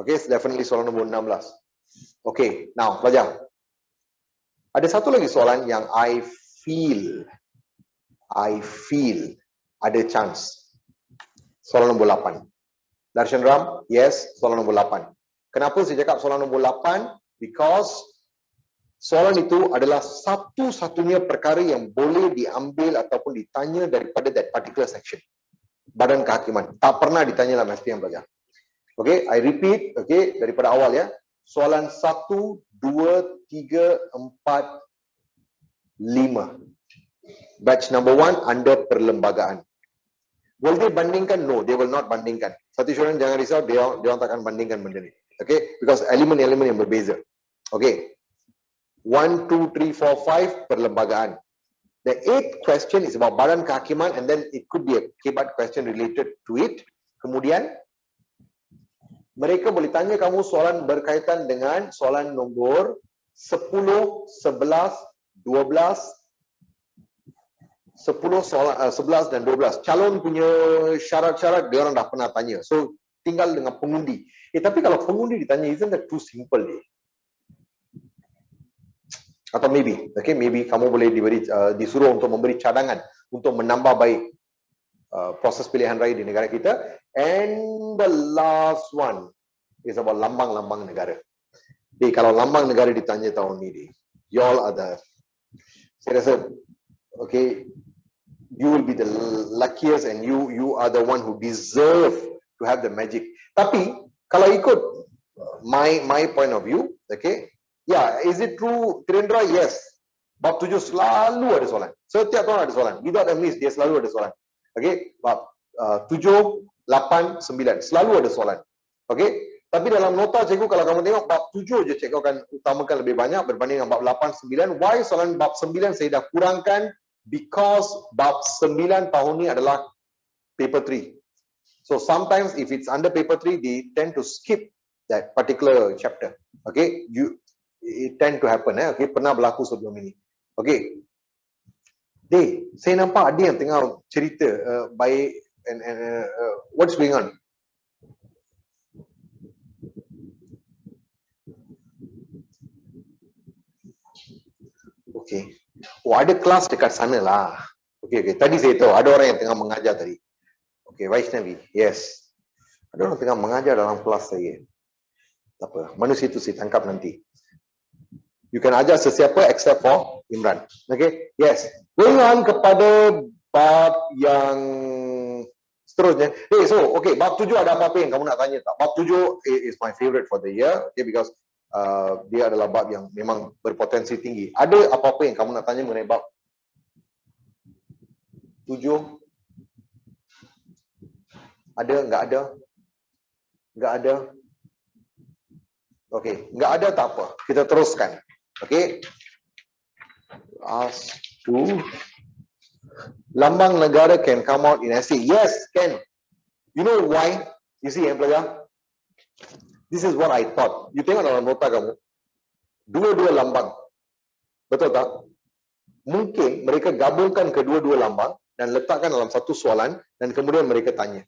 Okay, definitely soalan nombor 16. Okay, now pelajar. Ada satu lagi soalan yang I feel ada chance. Soalan nombor 8. Darshan Ram, yes, soalan nombor 8. Kenapa saya cakap soalan nombor 8? Because soalan itu adalah satu-satunya perkara yang boleh diambil ataupun ditanya daripada that particular section. Badan Kehakiman. Tak pernah ditanya dalam SPM pelajar. Okay, I repeat, okay, daripada awal ya. Soalan 1, 2, 3, 4, 5. Batch number 1 under perlembagaan. Will they bandingkan? No, they will not bandingkan. Satu student jangan risau, dia orang takkan bandingkan benda ni. Okay, because elemen-elemen yang berbeza. Okay. 1, 2, 3, 4, 5 perlembagaan. The 8th question is about badan kehakiman and then it could be a KBAT question related to it. Kemudian mereka boleh tanya kamu soalan berkaitan dengan soalan nombor 10, 11, 12, 11 dan 12. Calon punya syarat-syarat dia orang dah pernah tanya. So tinggal dengan pengundi. Tapi kalau pengundi ditanya, isn't that too simple deh? Atau maybe, okay, maybe kamu boleh disuruh untuk memberi cadangan untuk menambah baik proses pilihan raya di negara kita. And the last one is about lambang-lambang negara. Jadi kalau lambang negara ditanya tahun ni, y'all are the, saya rasa, okay, you will be the luckiest and you are the one who deserve to have the magic. Tapi kalau ikut my point of view, okay, yeah, is it true, Tirendra? Yes. Bab 7 selalu ada soalan. Setiap tahun ada soalan. Without a miss, dia selalu ada soalan. Okay, bab 7, 8, 9 selalu ada soalan. Okay, tapi dalam nota cikgu kalau kamu tengok bab 7 je cikgu akan utamakan lebih banyak berbanding dengan bab 8, 9. Why soalan bab 9 saya dah kurangkan? Because bab 9 tahun ni adalah paper 3. So sometimes if it's under paper 3, they tend to skip that particular chapter. Okay, it tend to happen. Okay, pernah berlaku sebelum ini. Okay, saya nampak ada yang tengah cerita baik and what's going on? Okay, ada kelas dekat sana lah. Okay, tadi saya tahu ada orang yang tengah mengajar tadi. Okay, Vaishnavi, yes, ada orang tengah mengajar dalam kelas saya. Tak apa, manusia itu saya tangkap nanti. You can ajar sesiapa except for Imran. Okay, yes. Going on kepada bab yang seterusnya. So, okay, bab 7 ada apa-apa yang kamu nak tanya tak? Bab 7 is my favorite for the year, okay, because dia adalah bab yang memang berpotensi tinggi. Ada apa-apa yang kamu nak tanya mengenai bab 7? Ada? Enggak ada? Enggak ada? Okay, enggak ada tak apa. Kita teruskan. Okay. Ask to lambang negara can come out in essay. Yes, can. You know why? You see, pelajar? This is what I thought. You tengok dalam nota kamu. Dua-dua lambang. Betul tak? Mungkin mereka gabungkan kedua-dua lambang dan letakkan dalam satu soalan dan kemudian mereka tanya.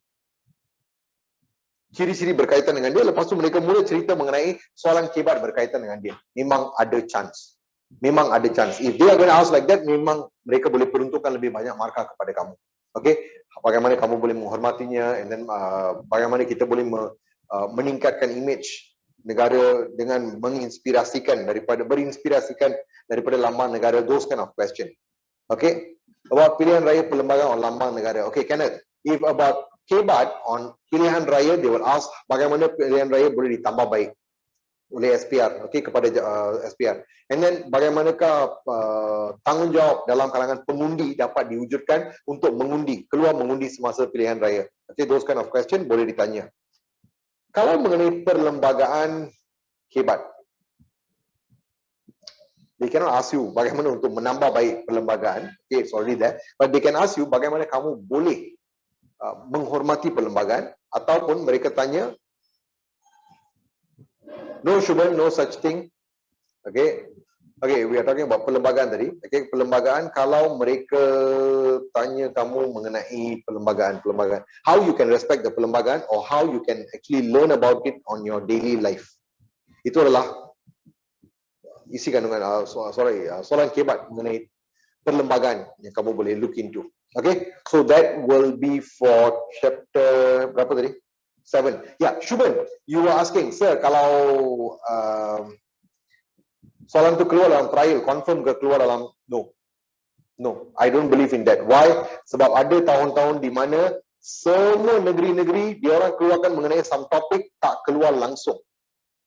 Ciri-ciri berkaitan dengan dia, lepas tu mereka mula cerita mengenai soalan KBAT berkaitan dengan dia. Memang ada chance. Memang ada chance. If they are going to ask like that, memang mereka boleh peruntukkan lebih banyak markah kepada kamu. Okay? Bagaimana kamu boleh menghormatinya, and then bagaimana kita boleh meningkatkan image negara dengan berinspirasikan daripada lambang negara, those kind of question. Okay? About pilihan raya perlembagaan on lambang negara. Okay, Kenneth, if about KBAT on pilihan raya, they will ask bagaimana pilihan raya boleh ditambah baik oleh SPR, okay, kepada SPR. And then bagaimanakah tanggungjawab dalam kalangan pengundi dapat diwujudkan untuk keluar mengundi semasa pilihan raya. Okay, those kind of question boleh ditanya. Kalau mengenai perlembagaan KBAT, they cannot ask you bagaimana untuk menambah baik perlembagaan. Okay, it's already there. But they can ask you bagaimana kamu boleh menghormati perlembagaan, ataupun mereka tanya, no Shubhan, no such thing. Okay, Okay, we are talking about perlembagaan tadi. Okay, perlembagaan, kalau mereka tanya kamu mengenai perlembagaan, how you can respect the perlembagaan or how you can actually learn about it on your daily life. Itu adalah isi kandungan, soalan kebat mengenai perlembagaan yang kamu boleh look into. Okay, so that will be for chapter berapa tadi? 7. Yeah, Shubhan, you were asking, sir, kalau soalan tu keluar dalam trial, confirm ke keluar dalam no, I don't believe in that. Why? Sebab ada tahun-tahun di mana semua negeri-negeri dia orang keluarkan mengenai some topik tak keluar langsung.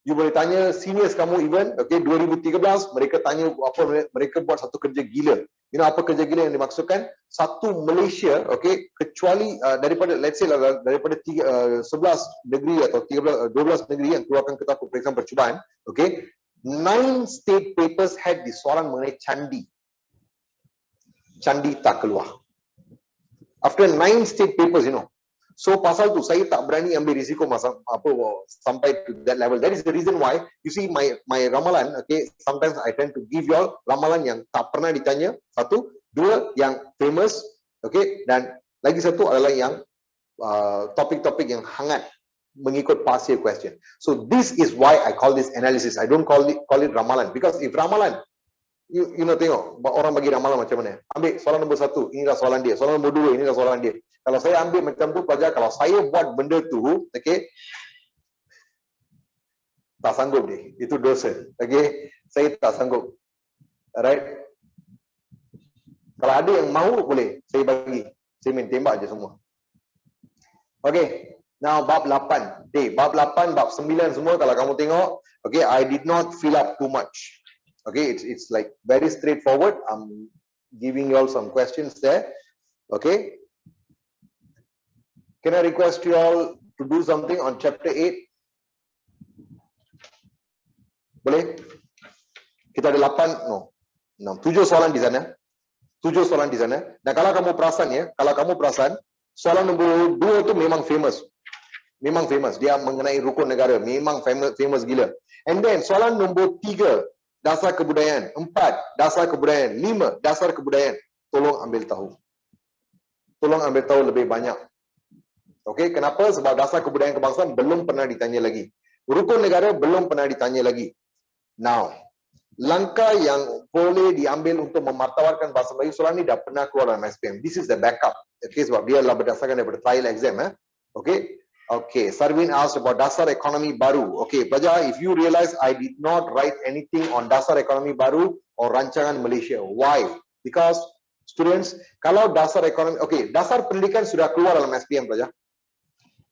You boleh tanya seniors kamu even, okay, 2013 mereka tanya apa, mereka buat satu kerja gila. You know apa kerja gila yang dimaksudkan? Satu Malaysia, okay, kecuali daripada let's say daripada 11 negeri atau 12 negeri yang keluarkan kertas peperiksaan percubaan, okay, 9 state papers had di soalan mengenai candi. Candi tak keluar. After 9 state papers, you know. So pasal tu saya tak berani ambil risiko sampai to that level. That is the reason why you see my ramalan, okay, sometimes I tend to give you all ramalan yang tak pernah ditanya. Satu, dua yang famous, okay, dan lagi satu adalah yang topik-topik yang hangat mengikut past year question. So this is why I call this analysis. I don't call it ramalan, because if ramalan, you know, tengok orang bagi ramalan macam mana. Ambil soalan nombor 1, inilah soalan dia. Soalan nombor 2, inilah soalan dia. Kalau saya ambil macam tu, pelajar, kalau saya buat benda tu, okay, tak sanggup dia. Itu dosa. Okay, saya tak sanggup. Alright. Kalau ada yang mahu, boleh saya bagi. Saya main tembak je semua. Okay. Now bab 8. Bab 8, bab 9 semua kalau kamu tengok, okay, I did not fill up too much. Okay, it's like very straightforward. I'm giving you all some questions there. Okay. Can I request you all to do something on chapter 8? Boleh? Kita ada 7 soalan di sana. 7 soalan di sana. Dan kalau kamu perasan ya, soalan nombor 2 tu memang famous. Memang famous. Dia mengenai rukun negara. Memang famous gila. And then soalan nombor 3, dasar kebudayaan. 4, dasar kebudayaan. 5, dasar kebudayaan. Tolong ambil tahu. Tolong ambil tahu lebih banyak. Okay, kenapa? Sebab dasar kebudayaan kebangsaan belum pernah ditanya lagi. Rukun negara belum pernah ditanya lagi. Now, langkah yang boleh diambil untuk memartabatkan bahasa Melayu, soalan ni dah pernah keluar dalam SPM. This is the backup. Okay, sebab dia adalah berdasarkan daripada trial exam. Okay, Sarwin asked about dasar ekonomi baru. Okay, pelajar, if you realize I did not write anything on dasar ekonomi baru or rancangan Malaysia. Why? Because students, kalau dasar ekonomi, okay, dasar pendidikan sudah keluar dalam SPM, pelajar.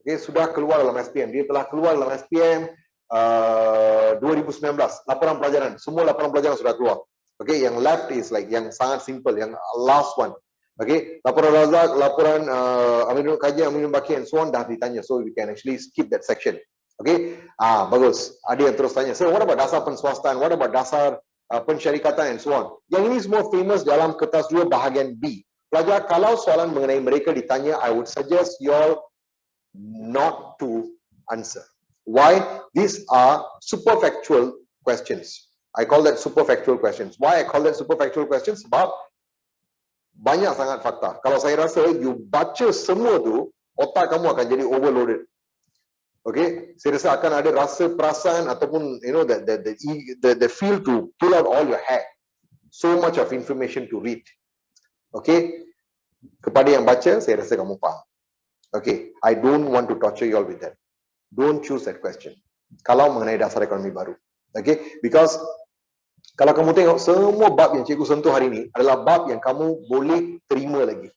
Okay, sudah keluar dalam SPM. Dia telah keluar dalam SPM 2019. Laporan pelajaran, semua laporan pelajaran sudah keluar. Okay, yang left is like yang sangat simple, yang last one. Okay, laporan Razak, laporan Aminul Kajian, Aminul Baki and so on dah ditanya, so we can actually skip that section. Okay, bagus. Ada yang terus tanya, so what about dasar penswastaan, what about dasar pensyarikatan and so on. Yang ini semua famous dalam kertas 2 bahagian B. Pelajar, kalau soalan mengenai mereka ditanya, I would suggest you all not to answer. Why? These are superfactual questions. I call that superfactual questions. Why I call that superfactual questions? Sebab banyak sangat fakta. Kalau saya rasa you baca semua tu, otak kamu akan jadi overloaded. Okay, saya rasa akan ada rasa perasaan ataupun you know the feel to pull out all your hair. So much of information to read. Okay, kepada yang baca, saya rasa kamu faham. Okay, I don't want to torture you all with that. Don't choose that question. Kalau mengenai dasar ekonomi baru. Okay, because kalau kamu tengok semua bab yang cikgu sentuh hari ini adalah bab yang kamu boleh terima lagi.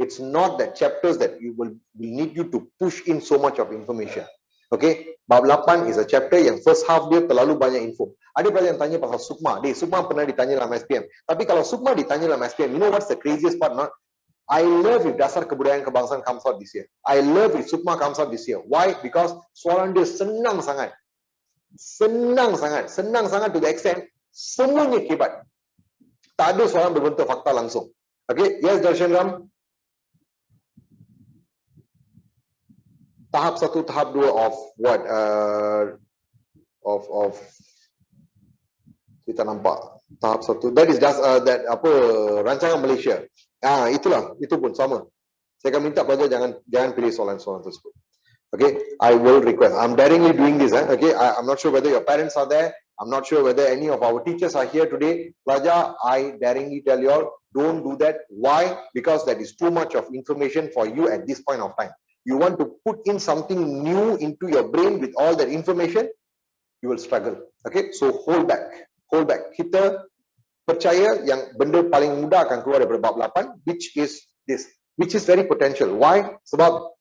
It's not that chapters that you will need you to push in so much of information. Okay, bab 8 is a chapter yang first half dia terlalu banyak info. Ada pelajar yang tanya pasal Sukma. Sukma pernah ditanya dalam SPM. Tapi kalau Sukma ditanya dalam SPM, you know what's the craziest part? I love if dasar kebudayaan kebangsaan comes out this year. I love if Sukma comes out this year. Why? Because soalan dia senang sangat. Senang sangat to the extent semuanya kebat. Tak ada soalan berbentuk fakta langsung. Okay, yes Darshan Ram. Tahap 1, tahap 2 of what? Of kita nampak Tahap 1. That is just that apa rancangan Malaysia. Itulah, itu pun sama. Saya akan minta pelajar jangan pilih soalan-soalan tersebut. Okay, I will request. I'm daringly doing this. Okay, I'm not sure whether your parents are there. I'm not sure whether any of our teachers are here today. Pelajar, I daringly tell you all, don't do that. Why? Because that is too much of information for you at this point of time. You want to put in something new into your brain with all that information, you will struggle. Okay, so hold back. Hold back. Kita percaya yang benda paling mudah akan keluar daripada bab 8, which is this, which is very potential. Why? Sebab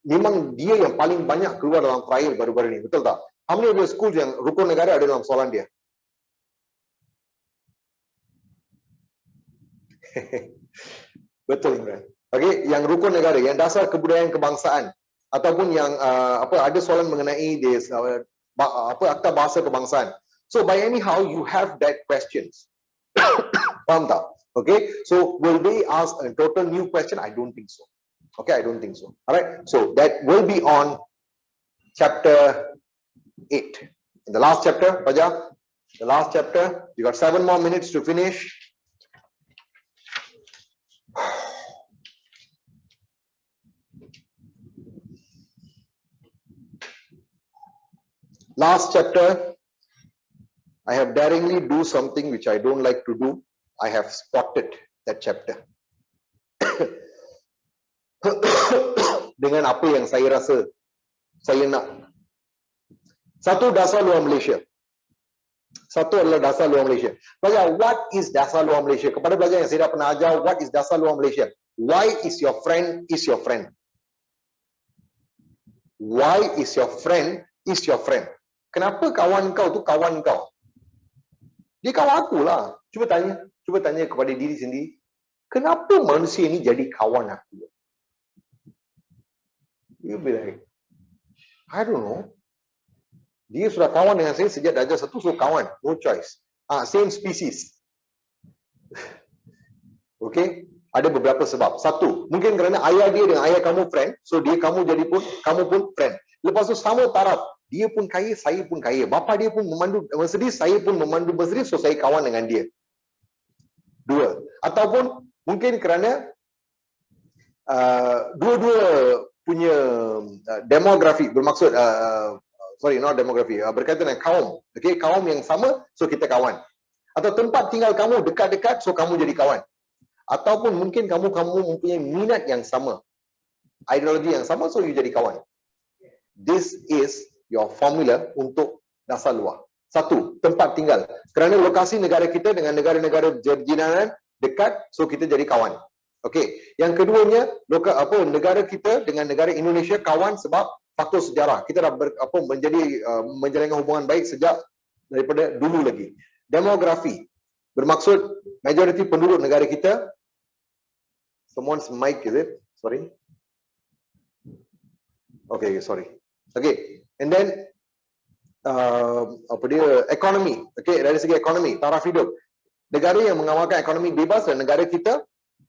memang dia yang paling banyak keluar dalam trial baru-baru ni, betul tak? How many of your schools yang rukun negara ada dalam soalan dia? Betul, Imran. Okay, yang rukun negara, yang dasar kebudayaan kebangsaan, ataupun yang ada soalan mengenai this, akta bahasa kebangsaan. So by anyhow you have that questions. Faham tak? Okay, so will they ask a total new question? I don't think so. Okay, I don't think so. All right, so that will be on chapter 8. In the last chapter, Raja, the last chapter, you got 7 more minutes to finish. Last chapter, I have daringly do something which I don't like to do. I have spotted that chapter. Dengan apa yang saya rasa saya nak. Satu, dasar luar Malaysia. Satu adalah dasar luar Malaysia. Pelajar, what is dasar luar Malaysia? Kepada pelajar yang saya dah pernah ajar, what is dasar luar Malaysia? Why is your friend is your friend? Why is your friend is your friend? Kenapa kawan kau tu kawan kau? Dia kawan aku lah. Cuba tanya kepada diri sendiri. Kenapa manusia ni jadi kawan aku? You'll be like, I don't know. Dia sudah kawan dengan saya sejak darjah 1, so kawan. No choice. Same species. Okay? Ada beberapa sebab. Satu, mungkin kerana ayah dia dengan ayah kamu friend, so kamu pun friend. Lepas tu sama taraf. Dia pun kaya, saya pun kaya. Bapa dia pun memandu Mercedes, saya pun memandu Mercedes, so saya kawan dengan dia. 2. Ataupun mungkin kerana dua-dua punya demografi, bermaksud not demografi, berkaitan dengan kaum. Okay, kaum yang sama, so kita kawan. Atau tempat tinggal kamu dekat-dekat, so kamu jadi kawan. Ataupun mungkin kamu mempunyai minat yang sama, ideologi yang sama, so you jadi kawan. This is your formula untuk dasar luar. Satu, tempat tinggal. Kerana lokasi negara kita dengan negara-negara berjiranan dekat, so kita jadi kawan. Okey. Yang keduanya, negara kita dengan negara Indonesia kawan sebab faktor sejarah. Kita dah menjalankan hubungan baik sejak daripada dulu lagi. Demografi. Bermaksud majoriti penduduk negara kita. Someone's mic, is it? Sorry. Okay, sorry. Okay. And then ekonomi. Okay, dari segi ekonomi, taraf hidup. Negara yang mengamalkan ekonomi bebas dan negara kita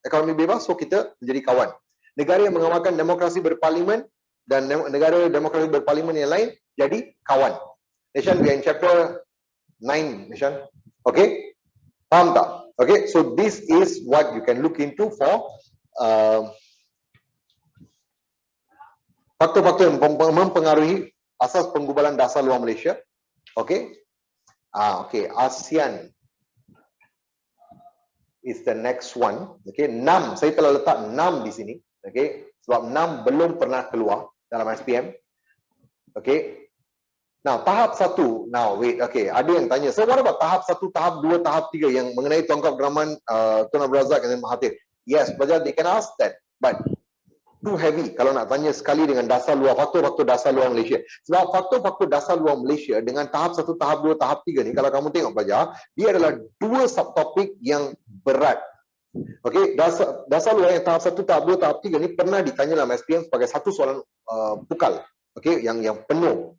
ekonomi bebas, so kita menjadi kawan. Negara yang mengamalkan demokrasi berparlimen dan negara demokrasi berparlimen yang lain jadi kawan. Nishan, we are in chapter 9, Nishan. Okay? Faham tak? Okay, so this is what you can look into for faktor-faktor yang mempengaruhi asas penggubalan dasar luar Malaysia. Okay? Okay, ASEAN is the next one. Okay, 6. Saya telah letak 6 di sini. Okay, sebab 6 belum pernah keluar dalam SPM. Okay. Now, tahap 1. Now, wait. Okay, ada yang tanya. So, what about tahap 1, tahap 2, tahap 3 yang mengenai Tuan Kap Abdurrahman, Tuan Abdul Razak dan Mahathir? Yes, pelajar, they can ask that. But too heavy kalau nak tanya sekali dengan dasar luar, faktor-faktor dasar luar Malaysia. Sebab faktor-faktor dasar luar Malaysia dengan tahap 1, tahap 2, tahap 3 ni, kalau kamu tengok pelajar, dia adalah 2 subtopik yang berat. Okey, dasar luar yang tahap 1, tahap 2, tahap 3 ni pernah ditanya dalam SPM sebagai satu soalan pukal. Okey, yang penuh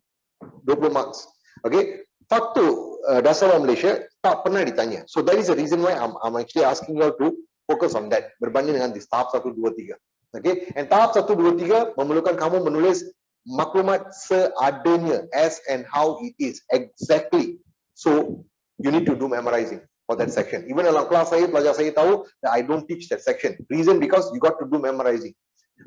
20 marks. Okey, faktor dasar luar Malaysia tak pernah ditanya. So that is the reason why I'm actually asking you all to focus on that berbanding dengan di tahap 1, 2, 3. Okay, and tahap 1, 2, 3 memerlukan kamu menulis maklumat seadanya, as and how it is exactly. So you need to do memorizing. for that section. Even dalam kelas saya, pelajar saya tahu that I don't teach that section. Reason because you got to do memorizing.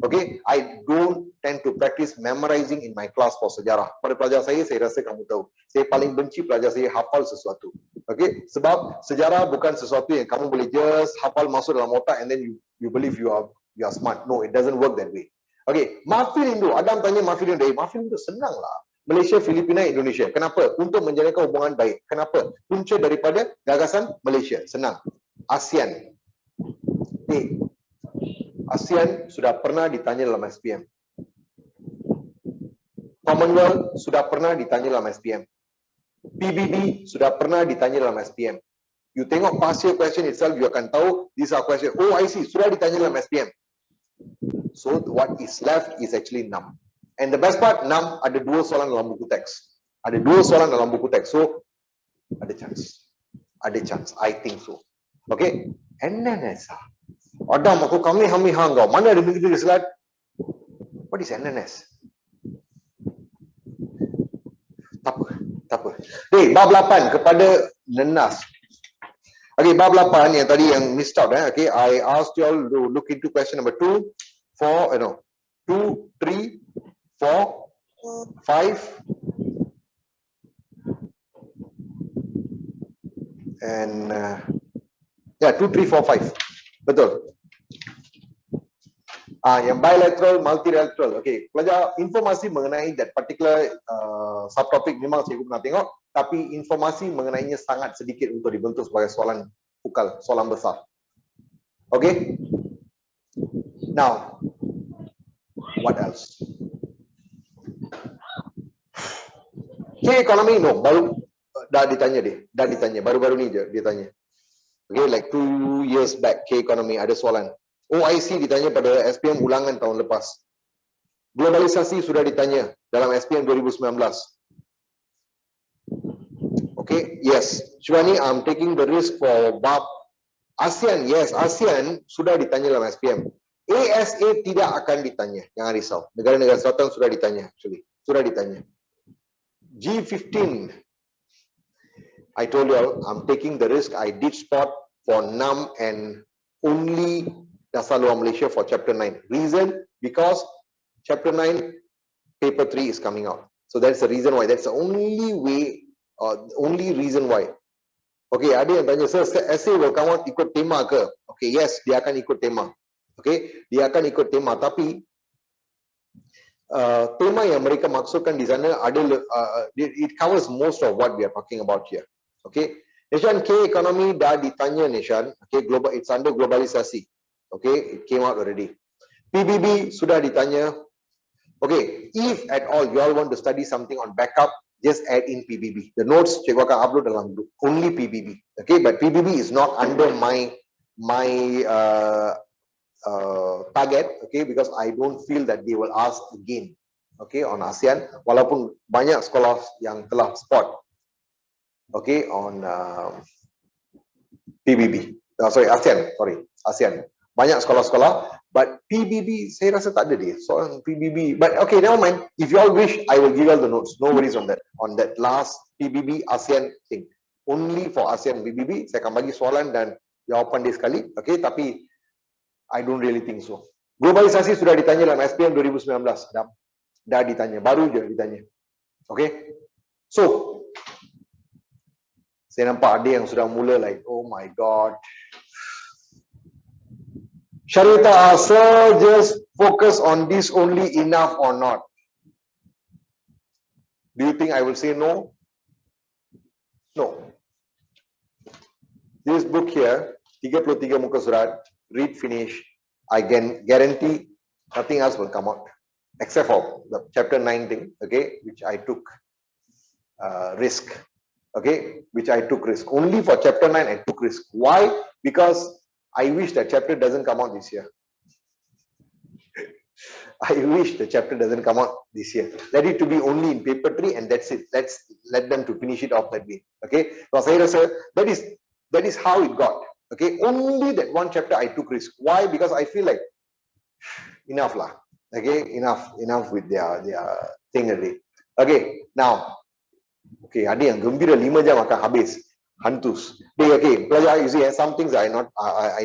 Okay, I don't tend to practice memorizing in my class for sejarah. Pada pelajar saya rasa kamu tahu, saya paling benci pelajar saya hafal sesuatu. Okay, sebab sejarah bukan sesuatu yang kamu boleh just hafal masuk dalam otak and then you believe you are smart. No, it doesn't work that way. Okay, Mafindo, Adam tanya Mafindo, Mafindo senang lah. Malaysia, Filipina, Indonesia. Kenapa? Untuk menjalankan hubungan baik. Kenapa? Punca daripada gagasan Malaysia. Senang. ASEAN. ASEAN sudah pernah ditanya dalam SPM. Commonwealth sudah pernah ditanya dalam SPM. PBB sudah pernah ditanya dalam SPM. You tengok past year question itself, you akan tahu these are questions. Oh, I see, sudah ditanya dalam SPM. So what is left is actually NAM. And the best part, NAM ada 2 soalan dalam buku teks. Ada 2 soalan dalam buku teks. So ada chance. Ada chance. I think so. Okay. NNS. Adam, aku kami hang kau. Mana ada begitu slide? What is NNS? Tak apa. Hey, bab 8 kepada Nenas. Okay, bab 8 yang tadi yang missed out. Okay, I asked you all to look into question number 2, 4, 2, 3, 4, 5, and 2, 3, 4, 5. Betul. Yang bilateral, multilateral. Okay, pelajar informasi mengenai that particular subtopic memang cikgu pernah tengok, tapi informasi mengenainya sangat sedikit untuk dibentuk sebagai soalan pukal, soalan besar. Okay. Now, what else? Okay, ekonomi no, baru dah ditanya dia, baru-baru ni je dia tanya. Okay, like 2 years back, K ekonomi ada soalan. OIC ditanya pada SPM ulangan tahun lepas. Globalisasi sudah ditanya dalam SPM 2019. Okay, yes. Syuani, I'm taking the risk for bab ASEAN. Yes, ASEAN sudah ditanya dalam SPM. ASA tidak akan ditanya. Jangan risau. Negara-negara selatan sudah ditanya. Actually, sudah ditanya. G15. I told you all, I'm taking the risk. I did spot for NAM and only Dasar Luar Malaysia for chapter 9. Reason? Because chapter 9 paper 3 is coming out. So that's the reason why. That's the only way, only reason why. Okay, ada yang tanya, sir, essay will come out ikut tema ke? Okay, yes, dia akan ikut tema. Okay, dia akan ikut tema. Tapi tema yang mereka maksudkan di sana ada, it covers most of what we are talking about here. Okay, Nishan, K ekonomi dah ditanya Nishan. Okay, global, it's under globalisasi. Okay, it came out already. PBB sudah ditanya. Okay, if at all you all want to study something on backup, just add in PBB. The notes cikgu akan upload dalam only PBB. Okay, but PBB is not under my target. Okay, because I don't feel that they will ask again. Okay, on ASEAN, walaupun banyak sekolah yang telah spot. Okay, on PBB. ASEAN. Banyak sekolah-sekolah, but PBB saya rasa tak ada dia. Soalan PBB. But okay, never mind. If you all wish, I will give you all the notes. No worries on that. On that last PBB ASEAN thing. Only for ASEAN PBB, saya akan bagi soalan dan jawapan dia sekali. Okay, tapi I don't really think so. Globalisasi sudah ditanya dalam SPM 2019. Dah ditanya. Baru je ditanya. Okay. So, saya nampak ada yang sudah mula like, oh my God. Sharita, sir, just focus on this only enough or not? Do you think I will say no? No. This book here, 33 muka surat, read finish, I can guarantee nothing else will come out. Except for the chapter 9 thing, okay, which I took risk. Okay, which I took risk. Only for chapter 9 I took risk. Why? Because I wish that chapter doesn't come out this year. I wish the chapter doesn't come out this year. Let it to be only in paper 3 and that's it. Let's let them to finish it off that way. Okay. So saya rasa that is how it got. Okay. Only that one chapter I took risk. Why? Because I feel like enough lah. Okay. Enough with their thing already. Okay. Now, okay, ada yang gembira 5 jam akan habis. Hantus. Okay, pelajar, you see, some things I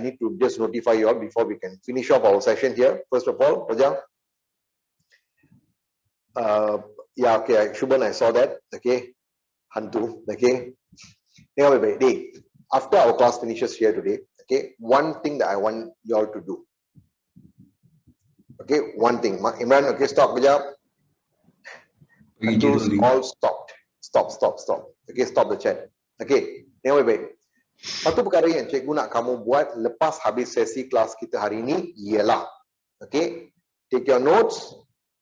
need to just notify you all before we can finish off our session here. First of all, pelajar. Yeah, okay, Shubhan, I saw that. Okay, Hantu. Okay. After our class finishes here today, okay, one thing that I want you all to do. Okay, one thing. Imran, okay, stop, pelajar. Hantus, all stopped. Stop. Okay, stop the chat. Okay, baik. Satu perkara yang cikgu nak kamu buat lepas habis sesi kelas kita hari ini ialah, okay, take your notes,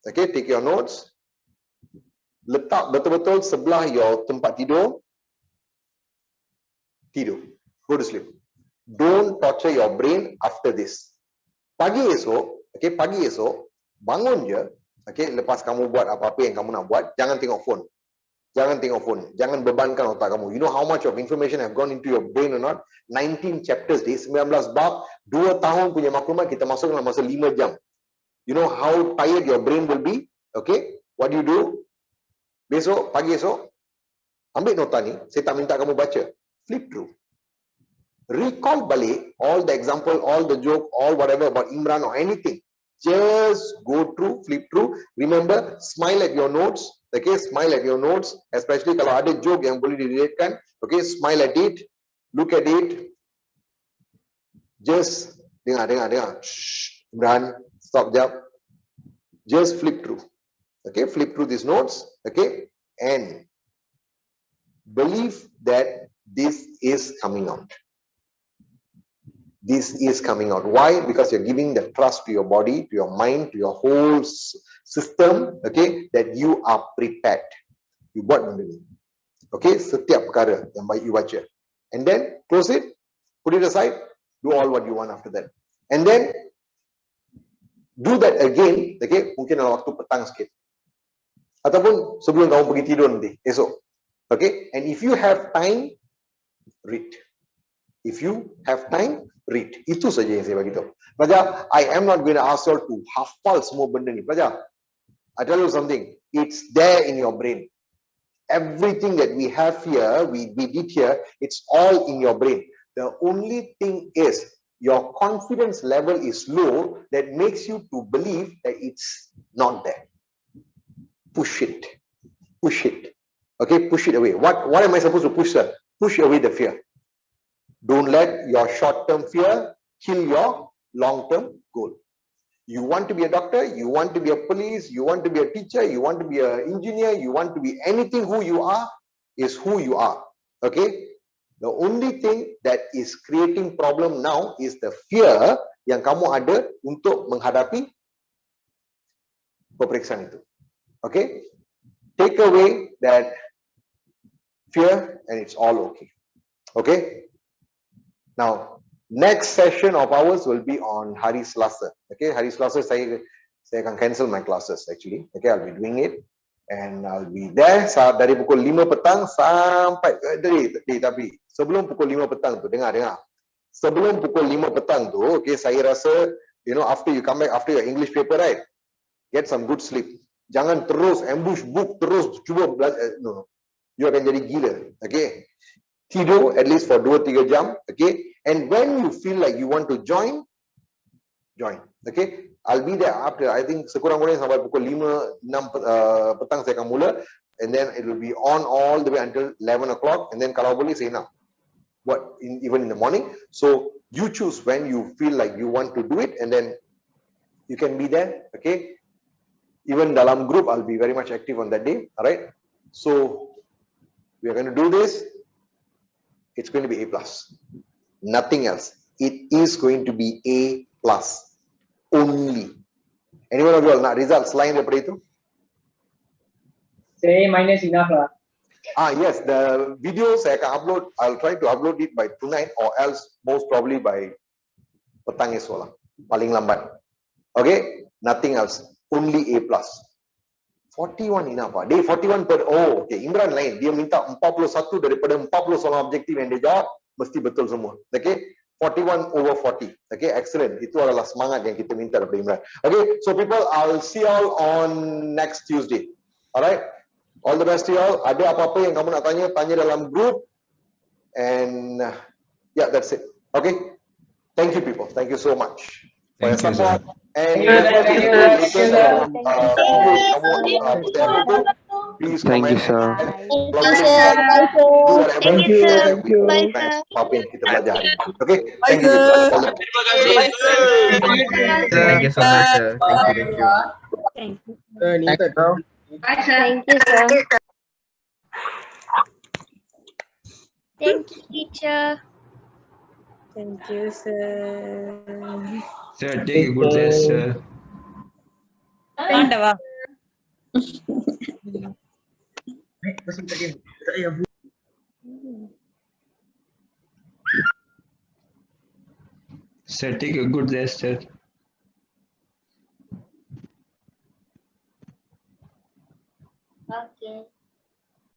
okay, take your notes, letak betul-betul sebelah your tempat tidur, go to sleep. Don't torture your brain after this. Pagi esok, bangun je, okay, lepas kamu buat apa-apa yang kamu nak buat, jangan tengok phone. Jangan bebankan otak kamu. You know how much of information have gone into your brain or not? 19 chapters, 19 bab, 2 tahun punya maklumat kita masuk dalam masa 5 jam. You know how tired your brain will be? Okay? What do you do? Pagi esok, ambil nota ni, saya tak minta kamu baca. Flip through. Recall balik all the example, all the joke, all whatever about Imran or anything. Just go through, flip through. Remember, smile at your notes. Okay, smile at your notes, especially kalau ada joke yang boleh direlatekan. Okay, smile at it, look at it. Just dengar. Shh, Imran, stop jap. Just flip through. Okay, flip through these notes. Okay, and believe that this is coming out. This is coming out. Why? Because you're giving the trust to your body, to your mind, to your whole system, okay, that you are prepared. You buat benda ni. Okay, setiap perkara yang baik you baca. And then, close it, put it aside, do all what you want after that. And then, do that again, okay, mungkin dalam waktu petang sikit. Ataupun sebelum kamu pergi tidur nanti, esok. Okay, and if you have time, read. If you have time, read. Itu saja yang saya bagi tahu. Pelajar, I am not going to ask you to hafal semua benda ni. Pelajar, I tell you something. It's there in your brain. Everything that we have here, we did here, it's all in your brain. The only thing is, your confidence level is low that makes you to believe that it's not there. Push it. Okay, push it away. What am I supposed to push, sir? Push away the fear. Don't let your short-term fear kill your long-term goal. You want to be a doctor, you want to be a police, you want to be a teacher, you want to be an engineer, you want to be anything. Who you are is who you are. Okay? The only thing that is creating problem now is the fear yang kamu ada untuk menghadapi peperiksaan itu. Okay? Take away that fear and it's all okay. Okay? Now, next session of ours will be on Hari Selasa. Okay, Hari Selasa saya akan cancel my classes actually. Okay, I'll be doing it and I'll be there dari pukul 5 petang sampai tapi sebelum pukul 5 petang tu dengar. Sebelum pukul 5 petang tu, okay, saya rasa after you come back after your English paper, right? Get some good sleep. Jangan terus ambush book terus cuba no. You akan jadi gila. Okay? Tidur at least for 2-3 jam, okay? And when you feel like you want to join, okay? I'll be there after, I think sekurang-kurangnya sampai pukul 5-6 petang saya akan mula, and then it will be on all the way until 11 o'clock, and then kalau boleh saya nak buat even in the morning. So you choose when you feel like you want to do it, and then you can be there, okay? Even dalam group, I'll be very much active on that day, alright? So we are going to do this. It's going to be A+. Nothing else. It is going to be A+ only. Anyone of you all nak result selain daripada itu? Say minus enough lah. Yes, the video saya akan upload. I'll try to upload it by tonight or else most probably by petang esok lah. Paling lambat. Okay? Nothing else. Only A+. 41 enough pak. Dia 41 per, okay, Imran lain. Dia minta 41 daripada 40 soalan objektif yang dia jawab, mesti betul semua. Okay, 41 over 40. Okay, excellent. Itu adalah semangat yang kita minta daripada Imran. Okay, so people, I'll see you all on next Tuesday. Alright, all the best to you all. Ada apa-apa yang kamu nak tanya, tanya dalam group. And yeah, that's it. Okay. Thank you, people. Thank you so much for your Thank you, sir. support. And Thank you, later, Thank you, sir. please Thank you, comment. sir. Bye. Thank you, sir. Bye, Do sir. whatever Thank you, sir. Bye, nice. sir. Apa yang kita belajar hari ini. Okay. Bye, Thank you. sir. All the Terima kasih. Thank you so much, sir. Thank you. Thank you. Thank you, bro. Thank you, sir. Thank you, teacher. Thank you, sir. Sir, take a good rest, sir. Sir, take a good rest, sir.